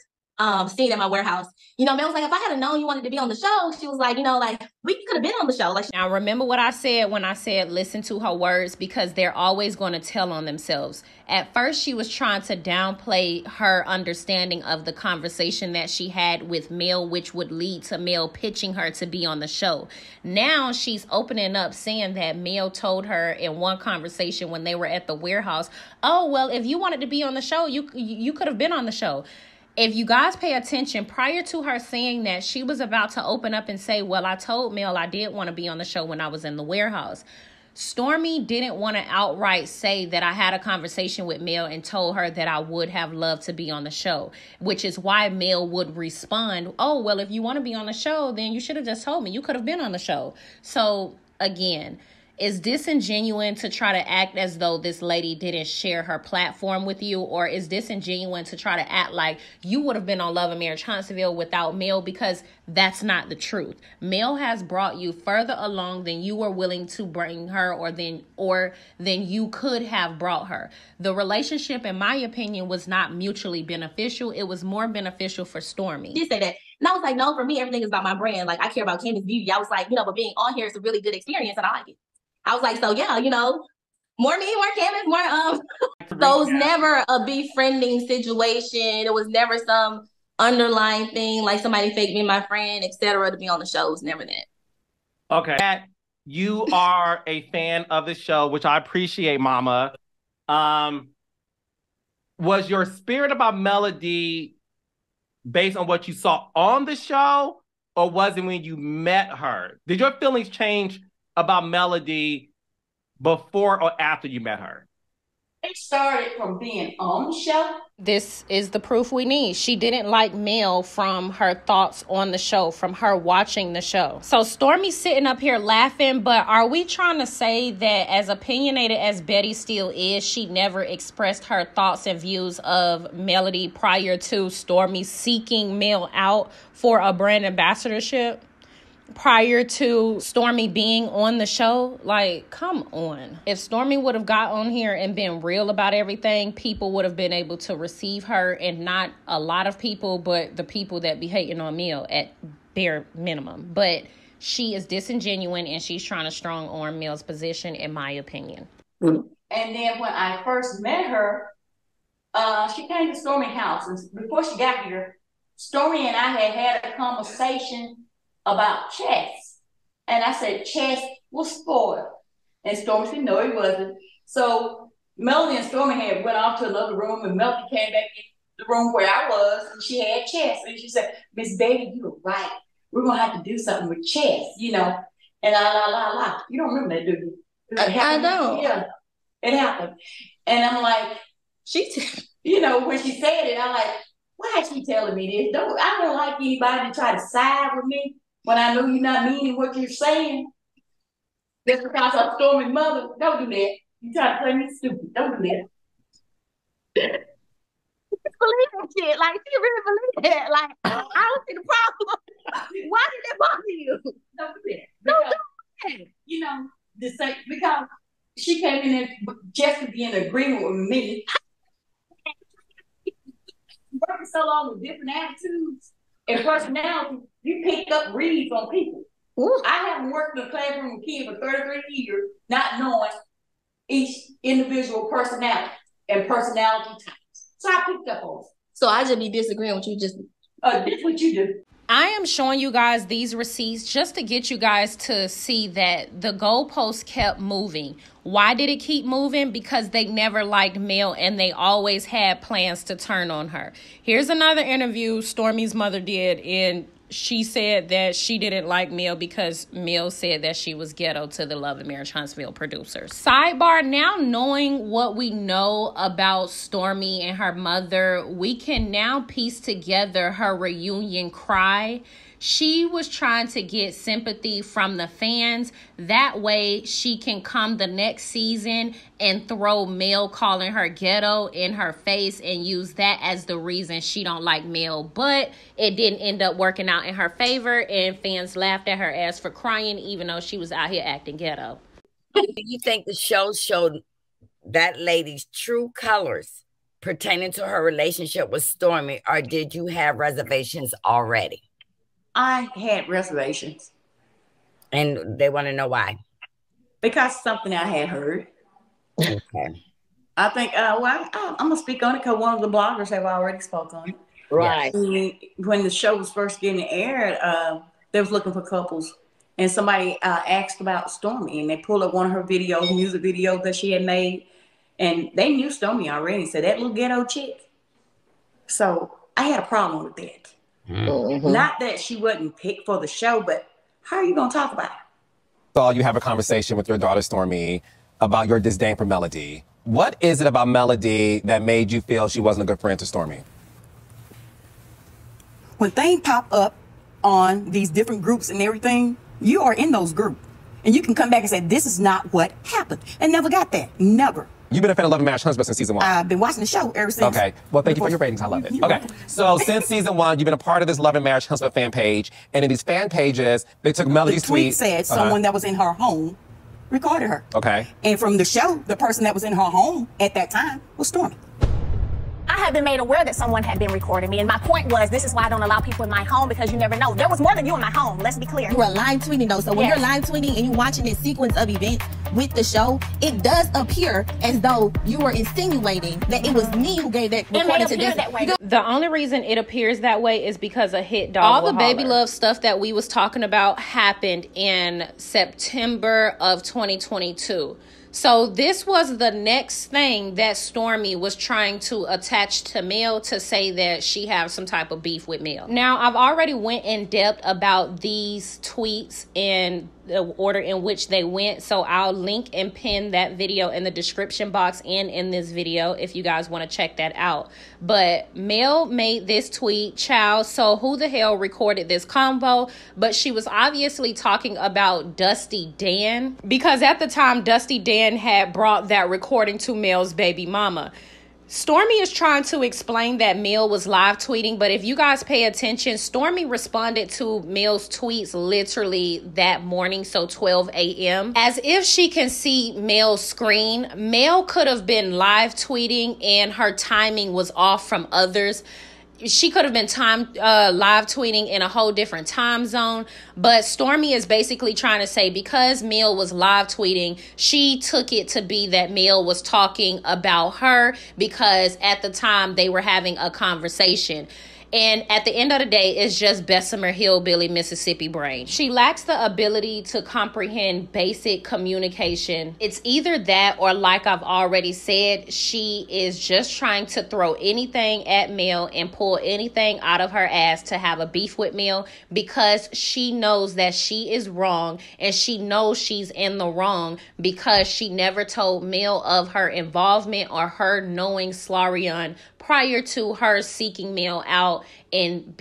scene at my warehouse. You know, Mel was like, if I had known you wanted to be on the show, she was like, you know, like, we could have been on the show. Like, now remember what I said when I said listen to her words, because they're always going to tell on themselves. At first, she was trying to downplay her understanding of the conversation that she had with Mel, which would lead to Mel pitching her to be on the show. Now she's opening up, saying that Mel told her in one conversation when they were at the warehouse, oh, well, if you wanted to be on the show, you could have been on the show. If you guys pay attention, prior to her saying that, she was about to open up and say, well, I told Mel I did want to be on the show when I was in the warehouse. Stormi didn't want to outright say that I had a conversation with Mel and told her that I would have loved to be on the show, which is why Mel would respond, oh, well, if you want to be on the show, then you should have just told me. You could have been on the show. So, again, is disingenuous to try to act as though this lady didn't share her platform with you, or is disingenuous to try to act like you would have been on Love and Marriage Huntsville without Mel, because that's not the truth. Mel has brought you further along than you were willing to bring her, or than you could have brought her. The relationship, in my opinion, was not mutually beneficial. It was more beneficial for Stormi. She say that. And I was like, no, for me, everything is about my brand. Like, I care about Candace's beauty. I was like, you know, but being on here is a really good experience, and I like it. I was like, so yeah, you know, more me, more Candace, more So it was never a befriending situation. It was never some underlying thing like somebody fake being my friend, etc. to be on the show. It was never that. Okay. You are a fan of the show, which I appreciate, Mama. Was your spirit about Melody based on what you saw on the show, or was it when you met her? Did your feelings change about Melody before or after you met her? It started from being on the show. This is the proof we need. She didn't like Mel from her thoughts on the show, from her watching the show. So Stormi's sitting up here laughing, but are we trying to say that as opinionated as Betty still is, she never expressed her thoughts and views of Melody prior to Stormi seeking Mel out for a brand ambassadorship? Prior to Stormi being on the show? Like, come on. If Stormi would have got on here and been real about everything, people would have been able to receive her, and not a lot of people, but the people that be hating on Mel at bare minimum. But she is disingenuous, and she's trying to strong arm Mel's position, in my opinion. And then when I first met her, she came to Stormi's house, and before she got here, Stormi and I had a conversation about chess. And I said, chess was spoiled. And Stormi said, no, it wasn't. So Melody and Stormi had went off to another room, and Melody came back in the room where I was, and she had chess. And she said, Miss Baby, you were right. We're going to have to do something with chess, you know. And la. You don't remember that, do you? I don't. Yeah, it happened. And I'm like, you know, when she said it, I'm like, why is she telling me this? I don't like anybody to try to side with me when I know you're not meaning what you're saying. Just because I'm Stormi's mother, don't do that. You try to play me stupid. Don't do that. Believe that shit. Like, she really believe that. Like, I don't see the problem. Why did that bother you? Don't do that. Don't do that. You know, because she came in there just to be in agreement with me. Working so long with different attitudes and personality, you picked up reads on people. Ooh. I haven't worked in a classroom with kids for 33 years, not knowing each individual personality and personality types. So I picked up on it. So I just be disagreeing with you. Just that's what you do. I am showing you guys these receipts just to get you guys to see that the goalposts kept moving. Why did it keep moving? Because they never liked Mel, and they always had plans to turn on her. Here's another interview Stormi's mother did, and she said that she didn't like Mel because Mel said that she was ghetto to the Love and Marriage Huntsville producers. Sidebar, now knowing what we know about Stormi and her mother, we can now piece together her reunion cry. She was trying to get sympathy from the fans. That way she can come the next season and throw Mel calling her ghetto in her face and use that as the reason she don't like Mel. But it didn't end up working out in her favor, and fans laughed at her ass for crying even though she was out here acting ghetto. Do you think the show showed that lady's true colors pertaining to her relationship with Stormi, or did you have reservations already? I had reservations. And they want to know why. Because something I had heard. Okay. I think, I'm going to speak on it because one of the bloggers have already spoke on it. Right. When the show was first getting aired, they was looking for couples. And somebody asked about Stormi, and they pulled up one of her videos, music videos that she had made. And they knew Stormi already and said, that little ghetto chick. So I had a problem with that. Mm-hmm. Not that she wasn't picked for the show, but how are you going to talk about it? So you have a conversation with your daughter, Stormi, about your disdain for Melody. What is it about Melody that made you feel she wasn't a good friend to Stormi? When things pop up on these different groups and everything, you are in those groups. And you can come back and say, this is not what happened. And never got that. Never. You've been a fan of Love and Marriage Huntsville since season 1. I've been watching the show ever since. Okay. Well, thank you for your ratings. I love it. Okay. So since season 1, you've been a part of this Love and Marriage Huntsville fan page. And in these fan pages, they took Melody's tweet. The tweet said someone that was in her home recorded her. Okay. And from the show, the person that was in her home at that time was Stormi. I had been made aware that someone had been recording me, and my point was, this is why I don't allow people in my home, because you never know. There was more than you in my home, let's be clear. You were live tweeting though, so when you're live tweeting and you're watching this sequence of events with the show, it does appear as though you were insinuating that it was me who gave that recording to this. The only reason it appears that way is because a hit dog. All the baby love stuff that we was talking about happened in September of 2022. So this was the next thing that Stormi was trying to attach to Mel to say that she has some type of beef with Mel. Now, I've already went in depth about these tweets and the order in which they went. So I'll link and pin that video in the description box and in this video if you guys want to check that out. But Mel made this tweet, child, so who the hell recorded this combo? But she was obviously talking about Dusty Dan, because at the time Dusty Dan had brought that recording to Mel's baby mama. Stormi is trying to explain that Mel was live tweeting, but if you guys pay attention, Stormi responded to Mel's tweets literally that morning, so 12 a.m. As if she can see Mel's screen. Mel could have been live tweeting and her timing was off from others. she could have been live tweeting in a whole different time zone. But Stormi is basically trying to say because Mill was live tweeting, she took it to be that Mill was talking about her because at the time they were having a conversation. And at the end of the day, it's just Bessemer Hillbilly, Mississippi brain. She lacks the ability to comprehend basic communication. It's either that or, like I've already said, she is just trying to throw anything at Mill and pull anything out of her ass to have a beef with Mill because she knows that she is wrong and she knows she's in the wrong because she never told Mill of her involvement or her knowing Slarion prior to her seeking Mill out and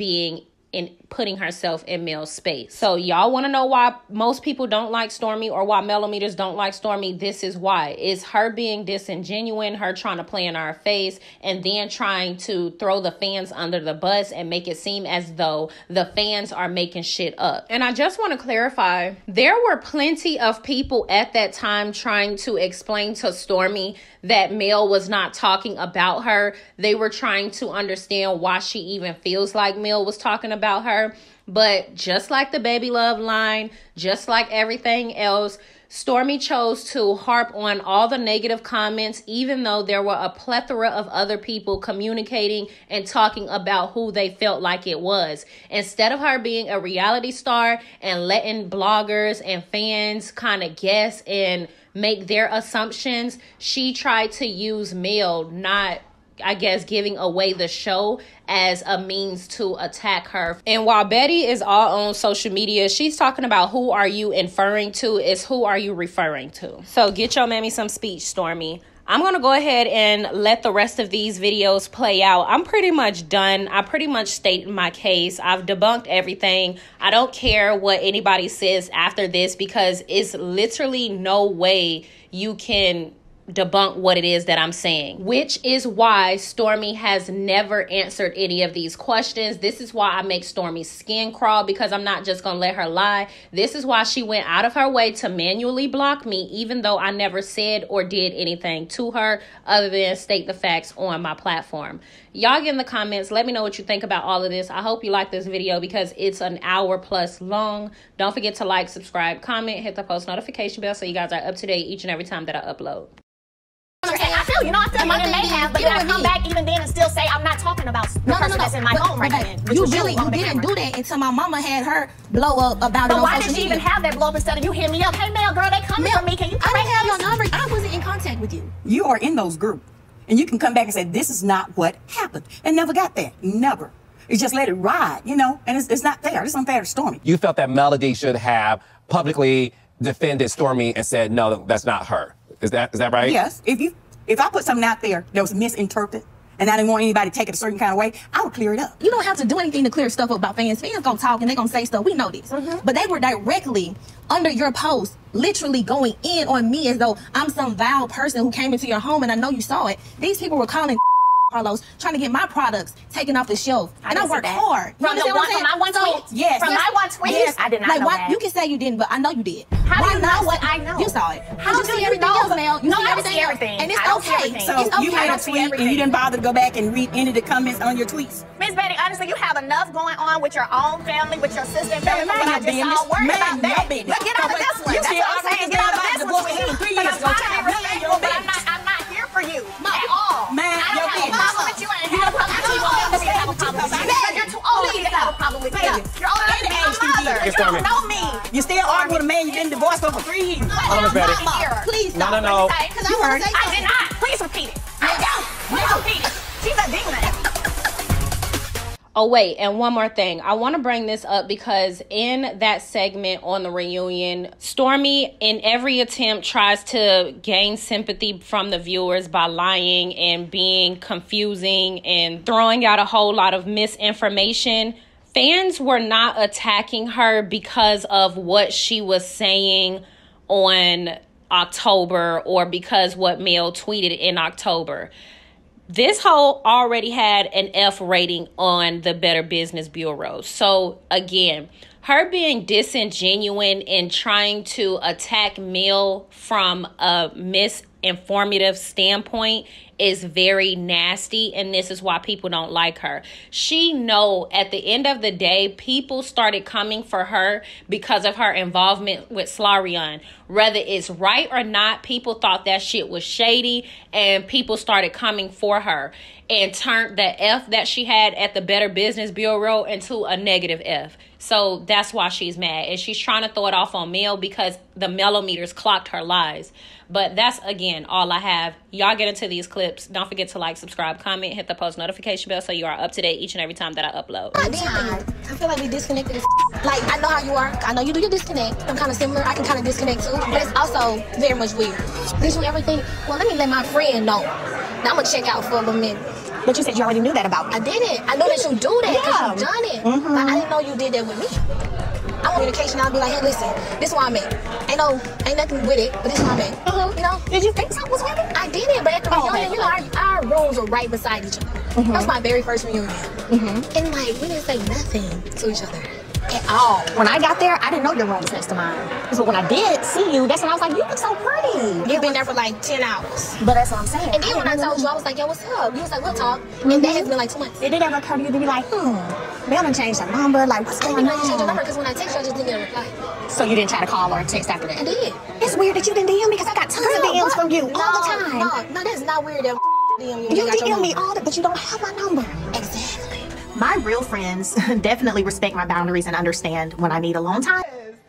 putting herself in Mill's space. So y'all want to know why most people don't like Stormi or why Mellometers don't like Stormi? This is why. It's her being disingenuous, her trying to play in our face, and then trying to throw the fans under the bus and make it seem as though the fans are making shit up. And I just want to clarify, there were plenty of people at that time trying to explain to Stormi that Mel was not talking about her. They were trying to understand why she even feels like Mel was talking about her. But just like the baby love line, just like everything else, Stormi chose to harp on all the negative comments, even though there were a plethora of other people communicating and talking about who they felt like it was. Instead of her being a reality star and letting bloggers and fans kind of guess and make their assumptions, she tried to use Mel, not, I guess, giving away the show as a means to attack her. And while Betty is all on social media, she's talking about who are you inferring to is who are you referring to. So get your mammy some speech, Stormi. I'm going to go ahead and let the rest of these videos play out. I'm pretty much done. I pretty much stated my case. I've debunked everything. I don't care what anybody says after this because it's literally no way you can debunk what it is that I'm saying, which is why Stormi has never answered any of these questions. This is why I make Stormi's skin crawl, because I'm not just gonna let her lie. This is why she went out of her way to manually block me, even though I never said or did anything to her other than state the facts on my platform. Y'all get in the comments, let me know what you think about all of this. I hope you like this video because it's an hour plus long. Don't forget to like, subscribe, comment, hit the post notification bell so you guys are up to date each and every time that I upload. I feel you. I feel you may have, but then I come back even then and still say I'm not talking about the person that's in my home right then. You didn't do that until my mama had her blow up about it on social media. But why did she even have that blow up instead of you hit me up? Hey, Mel, girl, they coming for me. Can you correct I have your number. I wasn't in contact with you. You are in those groups. And you can come back and say, this is not what happened. And never got that. Never. It's just let it ride, you know? And it's not fair. It's unfair to Stormi. You felt that Melody should have publicly defended Stormi and said, no, that's not her. Is that right? Yes. If I put something out there that was misinterpreted and I didn't want anybody to take it a certain kind of way, I would clear it up. You don't have to do anything to clear stuff up about fans. Fans gonna talk and they gonna say stuff. We know this. But they were directly under your post, literally going in on me as though I'm some vile person who came into your home, and I know you saw it. These people were calling Carlos, trying to get my products taken off the shelf. And I worked hard. From my one tweet? Yes. From my one tweet? Yes. I did not know that. You can say you didn't, but I know you did. How do you know what I know? You saw it. How do you see everything else, Mel? You see everything. Everything. And it's okay. So you made a tweet and you didn't bother to go back and read any of the comments on your tweets? Miss Betty, honestly, you have enough going on with your own family, with your sister and family. Man, I just all worried about that. But get out of this one. That's what I'm saying. Get out of this one. Because I'm trying to be respectful, but I'm not here for you at all. Man, I don't have a problem with you. I ain't have a problem with you. I don't have a problem with you. Because you're too old to have a problem with me. You're older than my mother. You don't know me. You still arguing with a man you've been divorced for 3 years. Please no. You heard it. I did not. Please repeat it. Please repeat it. She's a demon. Oh, wait, and one more thing. I want to bring this up because in that segment on the reunion, Stormi, in every attempt, tries to gain sympathy from the viewers by lying and being confusing and throwing out a whole lot of misinformation. Fans were not attacking her because of what she was saying on October or because what Mel tweeted in October. This hoe already had an F rating on the Better Business Bureau. So again, her being disingenuous and trying to attack Mel from a misinformation informative standpoint is very nasty, and this is why people don't like her. She know at the end of the day, people started coming for her because of her involvement with Slarion. Whether it's right or not, people thought that shit was shady, and people started coming for her and turned the F that she had at the Better Business Bureau into a negative F. So that's why she's mad. And she's trying to throw it off on Mel because the mellometers clocked her lies. But that's, again, all I have. Y'all get into these clips. Don't forget to like, subscribe, comment, hit the post notification bell so you are up to date each and every time that I upload. I feel like we disconnected. Like, I know how you are. I know you do your disconnect. I'm kind of similar. I can kind of disconnect too. But it's also very much weird. Did you ever think, well, let me let my friend know. Now I'm going to check out for a little minute. But you said you already knew that about me. I didn't. I know that you do that because you've done it. But I didn't know you did that with me. I want communication. I'll be like, hey, listen, this is where I'm at. Ain't nothing with it, but this is where I'm at. You know? Did you think something was with it? I didn't, but at the reunion, you know, our rooms were right beside each other. That was my very first reunion. And like, we didn't say nothing to each other at all. When I got there, I didn't know your room was next to mine. So when I did see you, that's when I was like, you look so pretty. You've been there for like 10 hours. But that's what I'm saying. And then when I told you, I was like, yo, what's up? You was like, we'll talk. And that has been like 2 months. Did it ever occur to you to be like, Mel done changed her number? Like, what's going on? I didn't change your number because when I text you, I just didn't get a reply. So you didn't try to call or text after that? I did. It's weird that you didn't DM me because I got tons of DMs from you all the time. No, that's not weird that DM you. You DM me all the, but you don't have my number. Exactly. My real friends definitely respect my boundaries and understand when I need alone time.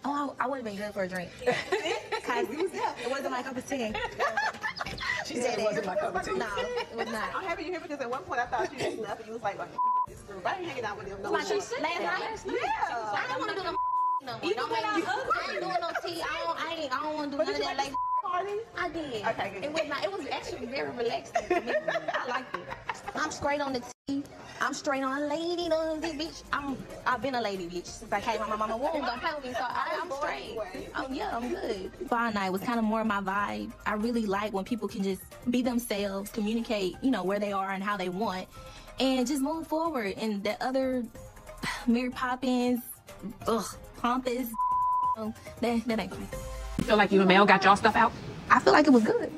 Oh, I would have been good for a drink. Because it wasn't my cup of tea. She said it wasn't my cup of tea. No, it was not. I'm happy you're here because at one point I thought you just left and you was like, this group. I ain't hanging out with them no more. Last night? Yeah. I don't want to do no more. I ain't doing no tea. I don't want to do none of that. Like, party? I did. Okay, good. It was not. It was actually very relaxing for me. I liked it. I'm straight on the tea. I'm straight on a lady, bitch. I've been a lady, bitch, since I came out my mama womb. Don't play with me, so I'm straight. I'm good. Fire night was kind of more my vibe. I really like when people can just be themselves, communicate, where they are and how they want, and just move forward. And the other Mary Poppins, pompous, that ain't me. You feel like you and Mel got y'all stuff out? I feel like it was good.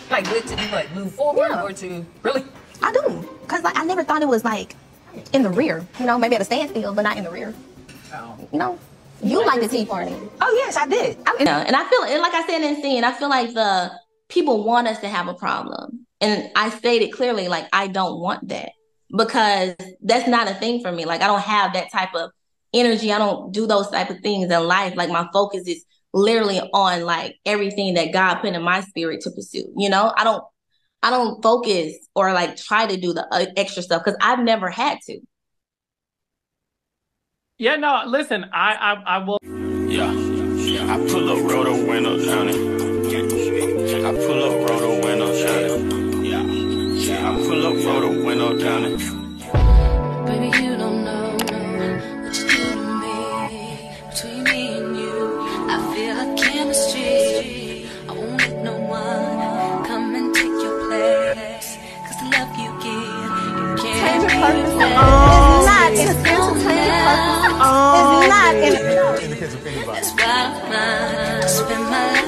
Like good to do what? Move forward or to really? I do. Because I never thought it was like in the rear. Maybe at a standstill, but not in the rear. You like the tea party. Oh, yes, I did. And I feel, and like I said in the scene, I feel like the people want us to have a problem. And I stated clearly, like, I don't want that because that's not a thing for me. Like, I don't have that type of energy. I don't do those type of things in life. Like, my focus is literally on like everything that God put in my spirit to pursue. I don't focus or like try to do the extra stuff because I've never had to. Yeah, no, listen, I will. Yeah, I pull up roto window down it. I pull up roto window down it. Yeah, I pull up roto window down it. Baby, you don't know what you do to me. Between me and you, I feel a chemistry. I won't let no one come and take your place. Cause the love you give, you can't in the case of anybody. That's why I'm spend my life.